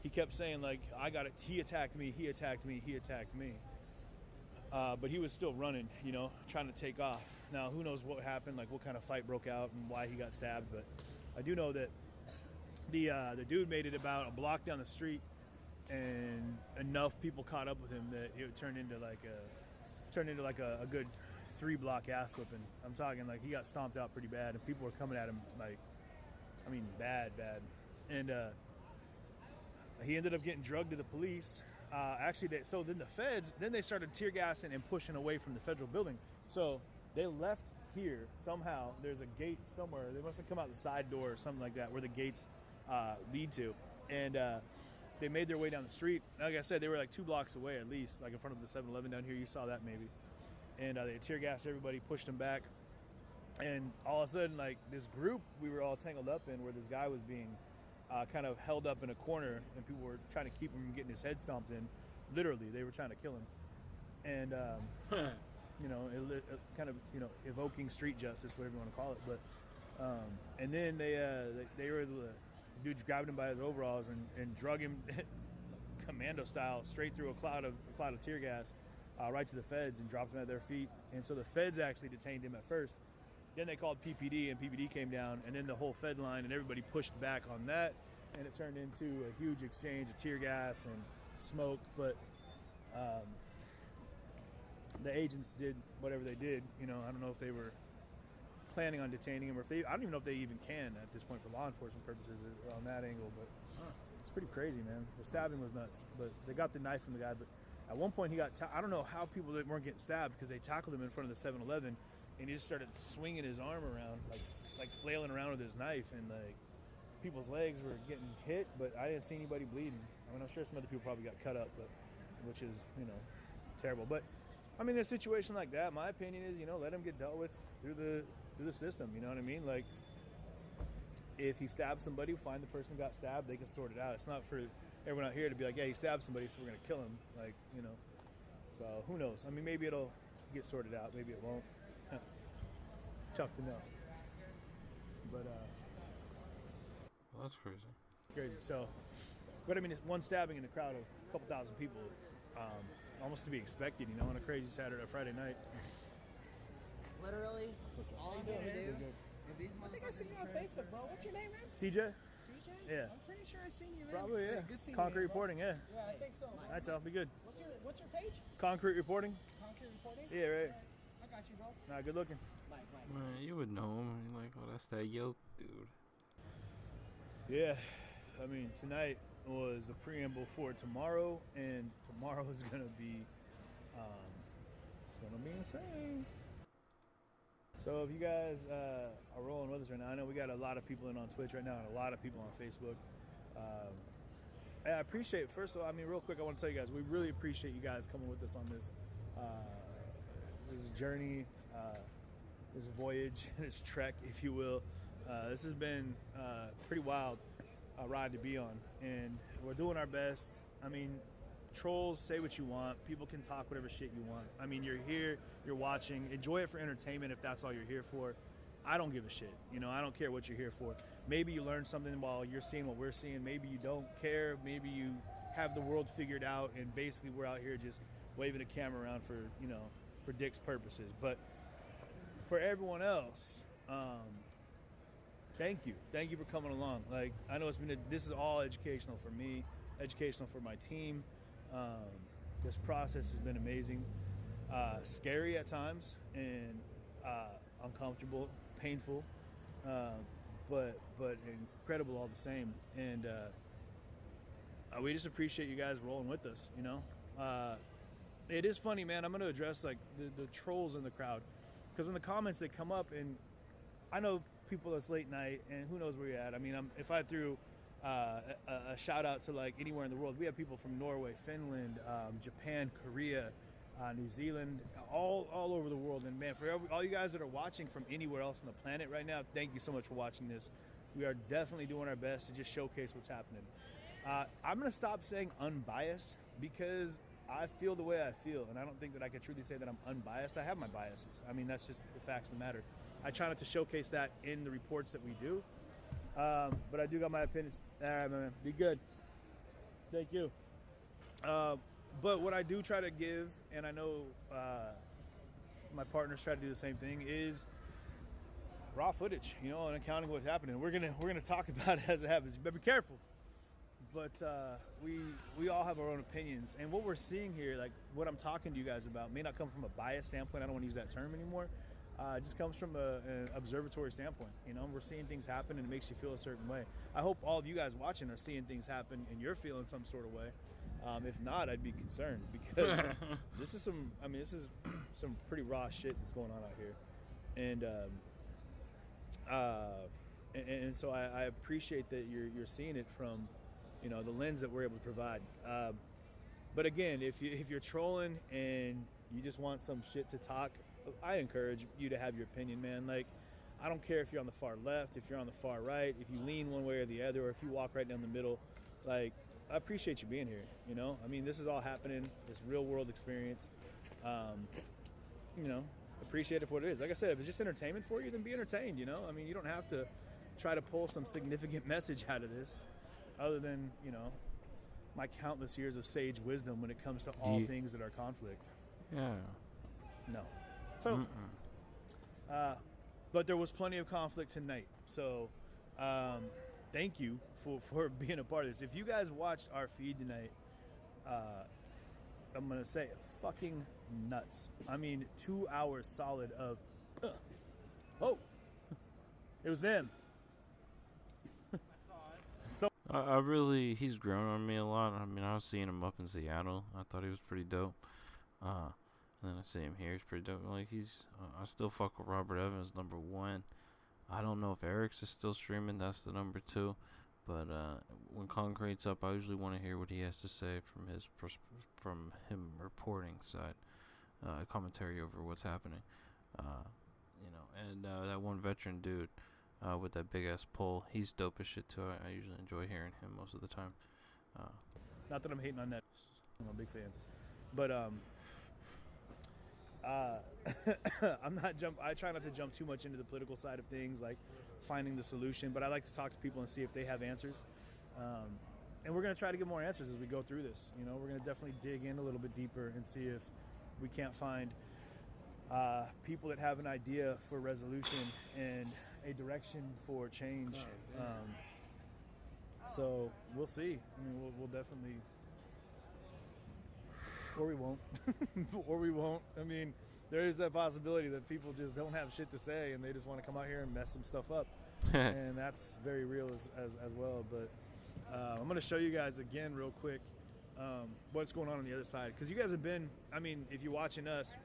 he kept saying like, "I got it. He attacked me. He attacked me. He attacked me." But he was still running, you know, trying to take off. Now, who knows what happened, like what kind of fight broke out and why he got stabbed. But I do know that the dude made it about a block down the street, and enough people caught up with him that it turned into like a good 3-block ass whipping. I'm talking like he got stomped out pretty bad, and people were coming at him like, I mean, bad. And he ended up getting drugged to the police. So then the feds, then they started tear gassing and pushing away from the federal building. So they left here somehow. There's a gate somewhere. They must have come out the side door or something like that where the gates lead to. And they made their way down the street. Like I said, they were like 2 blocks away at least, like in front of the 7-Eleven down here. You saw that maybe. And they tear gassed everybody, pushed them back. And all of a sudden, like this group we were all tangled up in where this guy was being kind of held up in a corner, and people were trying to keep him from getting his head stomped in. Literally, they were trying to kill him. And, you know, it kind of, you know, evoking street justice, whatever you want to call it. But, and then they were able to, the dudes grabbed him by his overalls and drug him commando style straight through a cloud of tear gas right to the feds and dropped him at their feet. And so the feds actually detained him at first. Then they called PPD, and PPD came down, and then the whole Fed line and everybody pushed back on that, and it turned into a huge exchange of tear gas and smoke. But the agents did whatever they did. You know, I don't know if they were planning on detaining him, or if I don't even know if they even can at this point for law enforcement purposes on that angle. But it's pretty crazy, man. The stabbing was nuts, but they got the knife from the guy. But at one point he got, I don't know how people that weren't getting stabbed, because they tackled him in front of the 7-Eleven. And he just started swinging his arm around, like flailing around with his knife, and like people's legs were getting hit, but I didn't see anybody bleeding. I mean, I'm sure some other people probably got cut up, but which is, you know, terrible. But I mean, in a situation like that, my opinion is, you know, let him get dealt with through the system. You know what I mean? Like, if he stabbed somebody, find the person who got stabbed, they can sort it out. It's not for everyone out here to be like, yeah, he stabbed somebody, so we're gonna kill him. Like, you know. So who knows? I mean, maybe it'll get sorted out, maybe it won't. Tough to know. But Well, that's crazy. crazy. So, but I mean, it's one stabbing in a crowd of a couple thousand people, almost to be expected, you know, on a crazy Friday night. Literally, all I'm gonna do. I think I seen you on Facebook, bro. What's your name, man? CJ? CJ? Yeah. I'm pretty sure I seen you, man. Probably, yeah. Good seeing Concrete you, bro. reporting, yeah. Yeah, I think so. That's all. Be good. What's your page? Concrete reporting? Concrete reporting? Yeah, right. I got you, bro. Nah, good looking. Mike. Man, you would know him. You're like, oh, that's that yoke dude. Yeah. I mean, tonight was the preamble for tomorrow, and tomorrow is going to be, it's going to be insane. So if you guys are rolling with us right now, I know we got a lot of people in on Twitch right now and a lot of people on Facebook. I appreciate, first of all, I mean, real quick, I want to tell you guys, we really appreciate you guys coming with us on this journey, this voyage, this trek, if you will. This has been pretty wild ride to be on, and we're doing our best. I mean, trolls, say what you want. People can talk whatever shit you want. I mean, you're here, you're watching. Enjoy it for entertainment if that's all you're here for. I don't give a shit. I don't care what you're here for. Maybe you learn something while you're seeing what we're seeing. Maybe you don't care. Maybe you have the world figured out, and basically we're out here just waving a camera around for, for Dick's purposes. But for everyone else, thank you. Thank you for coming along. Like, I know this is all educational for me, educational for my team. This process has been amazing, scary at times, and uncomfortable, painful, but incredible all the same. And we just appreciate you guys rolling with us. It is funny, man. I'm going to address like the trolls in the crowd, because in the comments they come up, and I know people that's late night, and who knows where you're at. I mean, if I threw a shout out to like anywhere in the world, we have people from Norway, Finland, Japan, Korea, New Zealand, all over the world. And man, for all you guys that are watching from anywhere else on the planet right now, thank you so much for watching this. We are definitely doing our best to just showcase what's happening. I'm going to stop saying unbiased, because I feel the way I feel, and I don't think that I can truly say that I'm unbiased. I have my biases. I mean, that's just the facts of the matter. I try not to showcase that in the reports that we do, but I do got my opinions. All right, man, be good. Thank you. But what I do try to give, and I know my partners try to do the same thing, is raw footage, and accounting what's happening. We're gonna talk about it as it happens. You better be careful. But we all have our own opinions, and what we're seeing here, like what I'm talking to you guys about, may not come from a bias standpoint. I don't want to use that term anymore. It just comes from an observatory standpoint. We're seeing things happen, and it makes you feel a certain way. I hope all of you guys watching are seeing things happen, and you're feeling some sort of way. If not, I'd be concerned, because this is some pretty raw shit that's going on out here, and so I appreciate that you're seeing it from the lens that we're able to provide. But again, if you're trolling and you just want some shit to talk, I encourage you to have your opinion, man. Like, I don't care if you're on the far left, if you're on the far right, if you lean one way or the other, or if you walk right down the middle. Like, I appreciate you being here. I mean, this is all happening, this real world experience. Appreciate it for what it is. Like I said, if it's just entertainment for you, then be entertained. I mean, you don't have to try to pull some significant message out of this, other than my countless years of sage wisdom when it comes to all things that are conflict. Yeah. No. So, but there was plenty of conflict tonight. So, thank you for being a part of this. If you guys watched our feed tonight, I'm gonna say fucking nuts. I mean, 2 hours solid of. Oh, it was them. He's grown on me a lot. I mean, I was seeing him up in Seattle. I thought he was pretty dope. And then I see him here. He's pretty dope. Like, I still fuck with Robert Evans, number 1. I don't know if Eric's is still streaming. That's the number 2. But when Concrete's up, I usually want to hear what he has to say from him reporting side, commentary over what's happening. And that one veteran dude with that big ass pole, he's dope as shit too. I usually enjoy hearing him most of the time. Not that I'm hating on that. I'm a big fan, but I try not to jump too much into the political side of things, like finding the solution, but I like to talk to people and see if they have answers. And we're going to try to get more answers as we go through this. We're going to definitely dig in a little bit deeper and see if we can't find people that have an idea for resolution and a direction for change. So we'll see. I mean, we'll definitely, or we won't, or we won't. I mean, there is that possibility that people just don't have shit to say and they just want to come out here and mess some stuff up. And that's very real as well. But I'm going to show you guys again real quick what's going on the other side. Because you guys have been, I mean, if you're watching us,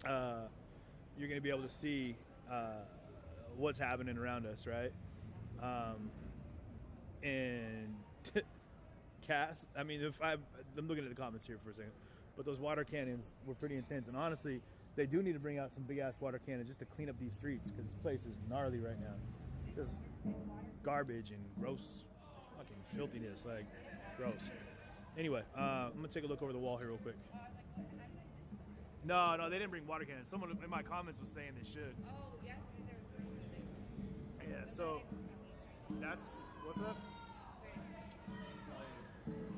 you're going to be able to see what's happening around us, right? And Kath, I mean, I'm looking at the comments here for a second, but those water cannons were pretty intense. And honestly, they do need to bring out some big-ass water cannons just to clean up these streets, because this place is gnarly right now. Just garbage and gross fucking filthiness, like gross. Anyway, I'm gonna take a look over the wall here real quick. No, they didn't bring water cannons. Someone in my comments was saying they should. Oh, yesterday there was Yeah, so that's what's up.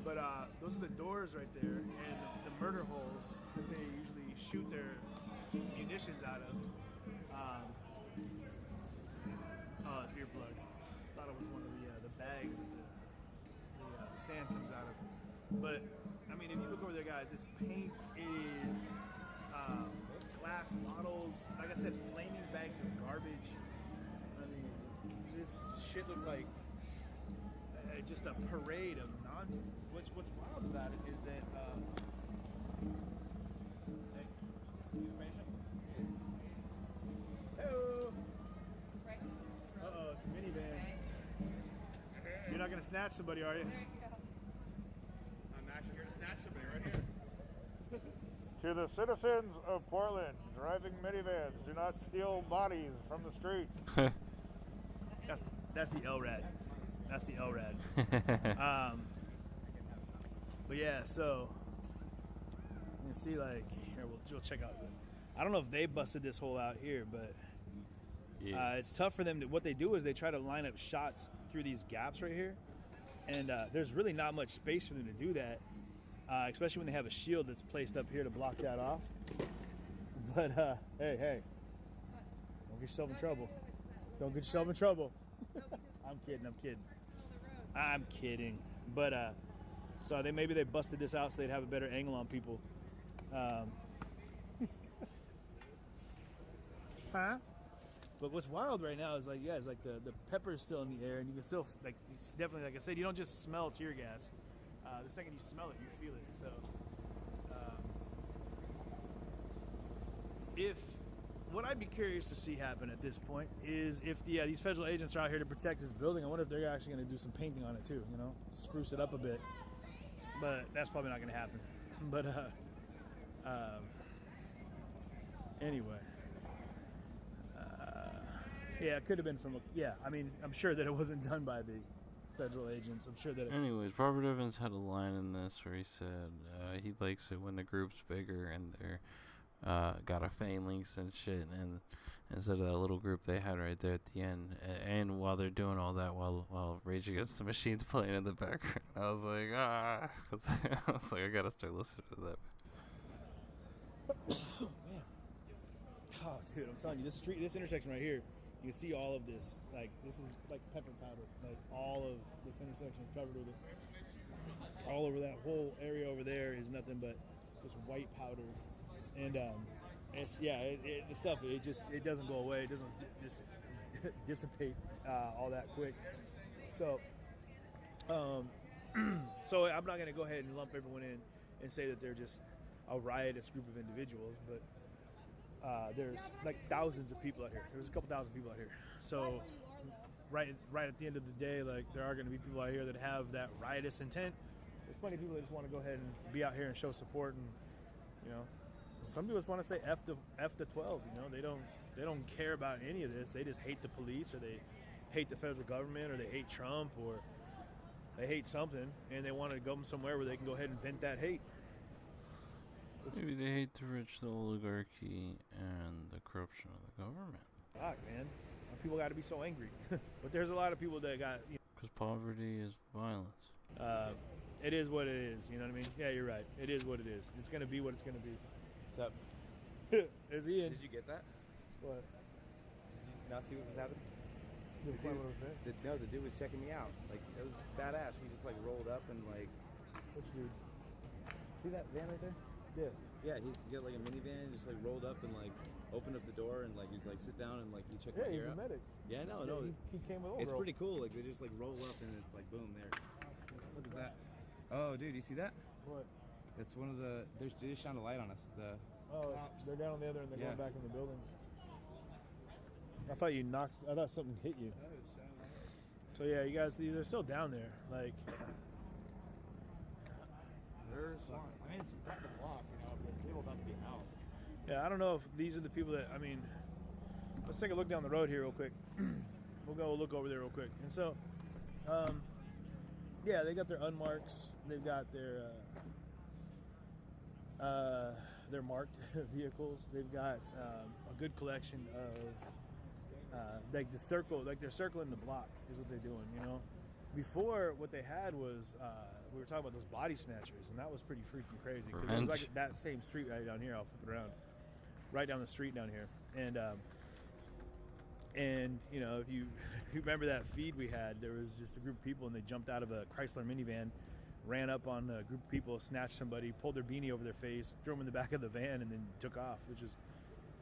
But those are the doors right there, and the murder holes that they usually shoot their munitions out of. Oh, it's earplugs. Thought it was one of the bags that the sand comes out of. But I mean, if you look over there, guys, it's paint. It is glass bottles. Like I said, flaming bags of garbage. I mean, this shit looked like just a parade of nonsense. What's wild about it is that hey, information. Hello. Uh-oh, it's a minivan. You're not gonna snatch somebody, are you? I'm actually here to snatch somebody right here. To the citizens of Portland, driving minivans, do not steal bodies from the street. That's the LRAD. That's the LRAD. But yeah, so you can see, like, here we'll check out. I don't know if they busted this hole out here, but Yeah. it's tough for them. What they do is they try to line up shots through these gaps right here, and there's really not much space for them to do that, especially when they have a shield that's placed up here to block that off. But hey, don't get yourself in trouble. Don't get yourself in trouble. I'm kidding. But so maybe they busted this out so they'd have a better angle on people. Huh? But what's wild right now is, like, yeah, it's like the pepper's still in the air, and you can still, like, it's definitely, like I said, you don't just smell tear gas. The second you smell it, you feel it. So what I'd be curious to see happen at this point is if these federal agents are out here to protect this building, I wonder if they're actually going to do some painting on it too, you know, spruce it up a bit. But that's probably not going to happen. But anyway, yeah, it could have been I mean, I'm sure that it wasn't done by the federal agents. I'm sure that Anyways, Robert Evans had a line in this where he said he likes it when the group's bigger and they're got a phalanx and shit, and instead of that little group they had right there at the end, and while they're doing all that, while Rage Against the Machine's playing in the background, I was like, I was like, I gotta start listening to that. Man. Oh, dude, I'm telling you, this intersection right here, you can see all of this. Like, this is like pepper powder. Like, all of this intersection is covered with it. All over that whole area over there is nothing but just white powder. And it's the stuff. It doesn't go away. It doesn't just dissipate all that quick. So, so I'm not gonna go ahead and lump everyone in and say that they're just a riotous group of individuals, but there's like thousands of people out here. There's a couple thousand people out here. So, right at the end of the day, like, there are going to be people out here that have that riotous intent. There's plenty of people that just want to go ahead and be out here and show support, and you know. Some people just want to say F the 12, you know. They don't care about any of this. They just hate the police, or they hate the federal government, or they hate Trump, or they hate something, and they want to go somewhere where they can go ahead and vent that hate. Maybe they hate the rich, the oligarchy, and the corruption of the government. Fuck, man. People got to be so angry. But there's a lot of people that got, you know. Because poverty is violence. It is what it is, you know what I mean? Yeah, you're right. It is what it is. It's going to be what it's going to be. What's up? There's Ian. Did you get that? What? Did you not see what was happening? The dude was checking me out. Like, it was badass. He just, like, rolled up and, like... Which dude? See that van right there? Yeah. Yeah, he's got, like, a minivan, just, like, rolled up and, like, opened up the door and, like, he's like, sit down and, like, he checked my he's ear a out. medic. Yeah, no. He came with old It's girl. pretty cool. Like, they just, like, roll up and it's, like, boom, there. What is that? Oh, dude, you see that? What? That's one of the... They just shone a light on us. The cops. They're down on the other end. They're going back in the building. I thought something hit you. So yeah, you guys, they're still down there. Like, I mean, it's 10 o'clock, you know, but people about to be out. yeah, I don't know if these are the people that, I mean, let's take a look down the road here real quick. We'll go look over there real quick. And so, Yeah, they got their unmarks. They've got their marked vehicles. They've got a good collection of like the circle, like they're circling the block is what they're doing. You know, before what they had was we were talking about those body snatchers, and that was pretty freaking crazy because it was like that same street right down here. I'll flip it around, right down the street down here, and you know if you remember that feed we had, there was just a group of people and they jumped out of a Chrysler minivan, ran up on a group of people, snatched somebody, pulled their beanie over their face, threw them in the back of the van, and then took off, which is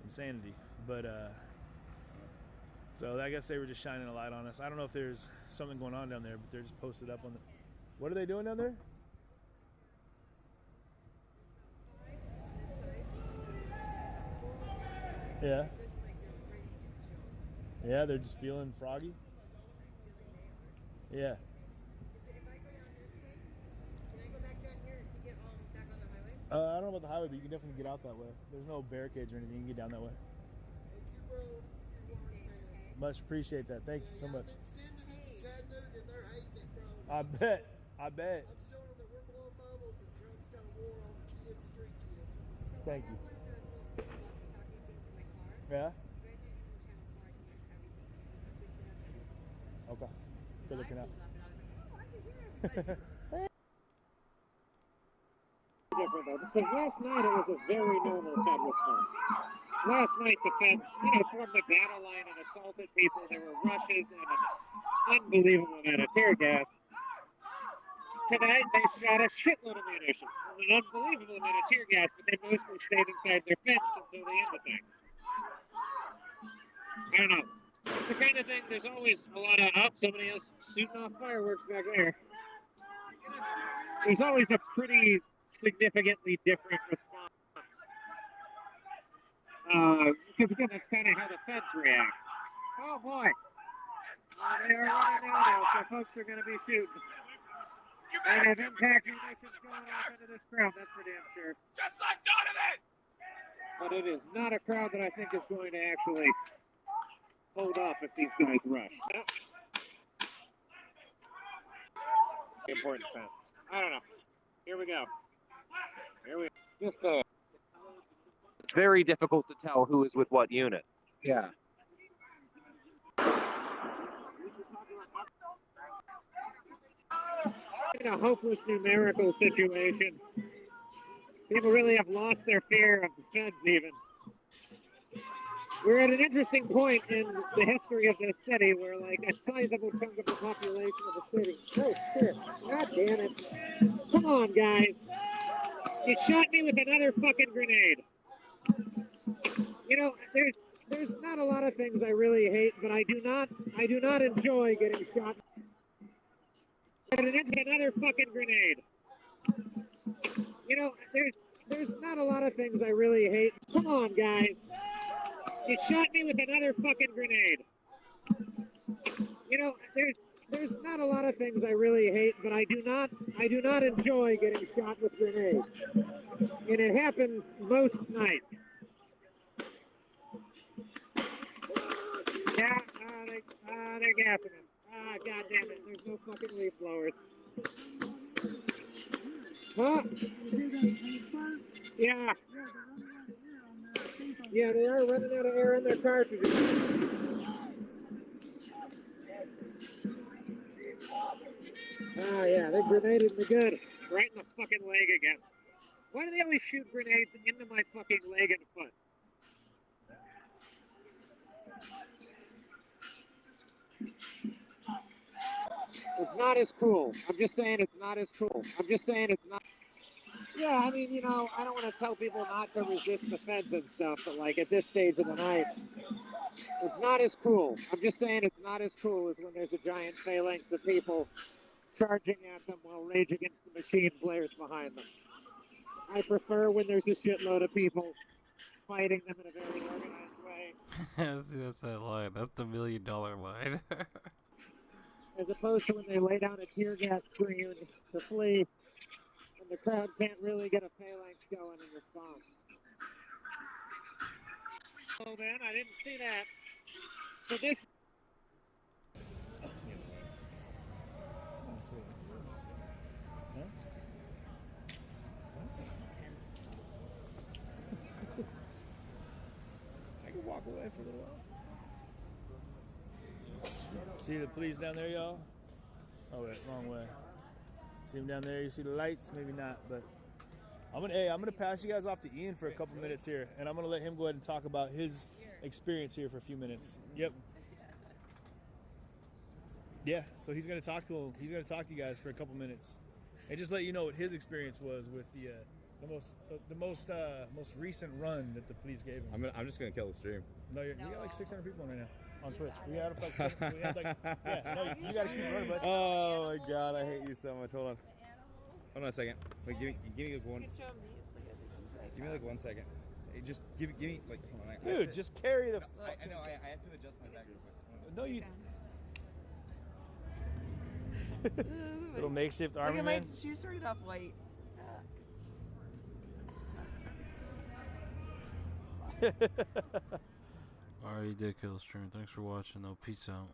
insanity. But so I guess they were just shining a light on us. I don't know if there's something going on down there, but they're just posted up on the. What are they doing down there? Yeah. Yeah, they're just feeling froggy. Yeah. I don't know about the highway, but you can definitely get out that way. There's no barricades or anything. You can get down that way. Much appreciate that. Thank you so much. I bet. I bet. I'm showing them that we're blowing bubbles and Trump's got a war on kids, street kids. Thank you. Yeah? Okay. Good looking out. Different though, because last night it was a very normal Fed response. Last night the Feds, formed a battle line and assaulted people. There were rushes and an unbelievable amount of tear gas. Tonight they shot a shitload of munitions and an unbelievable amount of tear gas, but they mostly stayed inside their fence until the end of things. I don't know. It's the kind of thing, there's always a lot of, somebody else shooting off fireworks back there. There's always a pretty significantly different response. Because again, that's kind of how the Feds react. Oh boy. They are running now, so folks are going to be shooting. And have impact munitions going off into this crowd, that's for damn sure. Just like Donovan! But it is not a crowd that I think is going to actually hold up if these guys rush. No. Important fence. I don't know. Here we go. Just It's very difficult to tell who is with what unit. yeah. In a hopeless numerical situation. People really have lost their fear of the Feds even. We're at an interesting point in the history of this city where like a sizable chunk of the population of the city. Oh shit. God damn it. Come on guys. You shot me with another fucking grenade. You know, there's not a lot of things I really hate, but I do not enjoy getting shot. Another fucking grenade. You know, there's not a lot of things I really hate. Come on, guys. You shot me with another fucking grenade. You know, there's not a lot of things I really hate, but I do not enjoy getting shot with grenades. And it happens most nights. Yeah, they're gassing us. God damn it, there's no fucking leaf blowers. Huh? Yeah. Yeah, they are running out of air in their cartridges. Yeah, they grenaded me good. Right in the fucking leg again. Why do they always shoot grenades into my fucking leg and foot? It's not as cool. I'm just saying it's not as cool. I'm just saying it's not. Yeah, I mean, I don't want to tell people not to resist the Feds and stuff, but like at this stage of the night, it's not as cool. I'm just saying it's not as cool as when there's a giant phalanx of people charging at them while Rage Against the Machine blares behind them. I prefer when there's a shitload of people fighting them in a very organized way. See, that's that line. That's the $1 million line. As opposed to when they lay down a tear gas screen to flee, and the crowd can't really get a phalanx going in response. Oh man, I didn't see that. So this. away for a little while. See the police down there, y'all? Oh wait, wrong way. See them down there? You see the lights? Maybe not, but I'm gonna pass you guys off to Ian for a couple minutes here, and I'm gonna let him go ahead and talk about his experience here for a few minutes. Yep. Yeah, so he's gonna talk to him. He's gonna talk to you guys for a couple minutes, and just let you know what his experience was with the most recent run that the police gave him. I'm just gonna kill the stream. No, we got like 600 people on right now on Twitch. We had like yeah. No, you gotta keep running, bud. Oh my god, I hate you so much. Hold on a second. Wait, give me like one. You can show them these. Look at this. Give me like 1 second. Hey, just give me like. Hold on, Dude, just carry the. I know. I have to adjust my back real quick. No, you. Little makeshift army Look at man. my shoes started off white. Alright, you did kill the stream. Thanks for watching though. Peace out.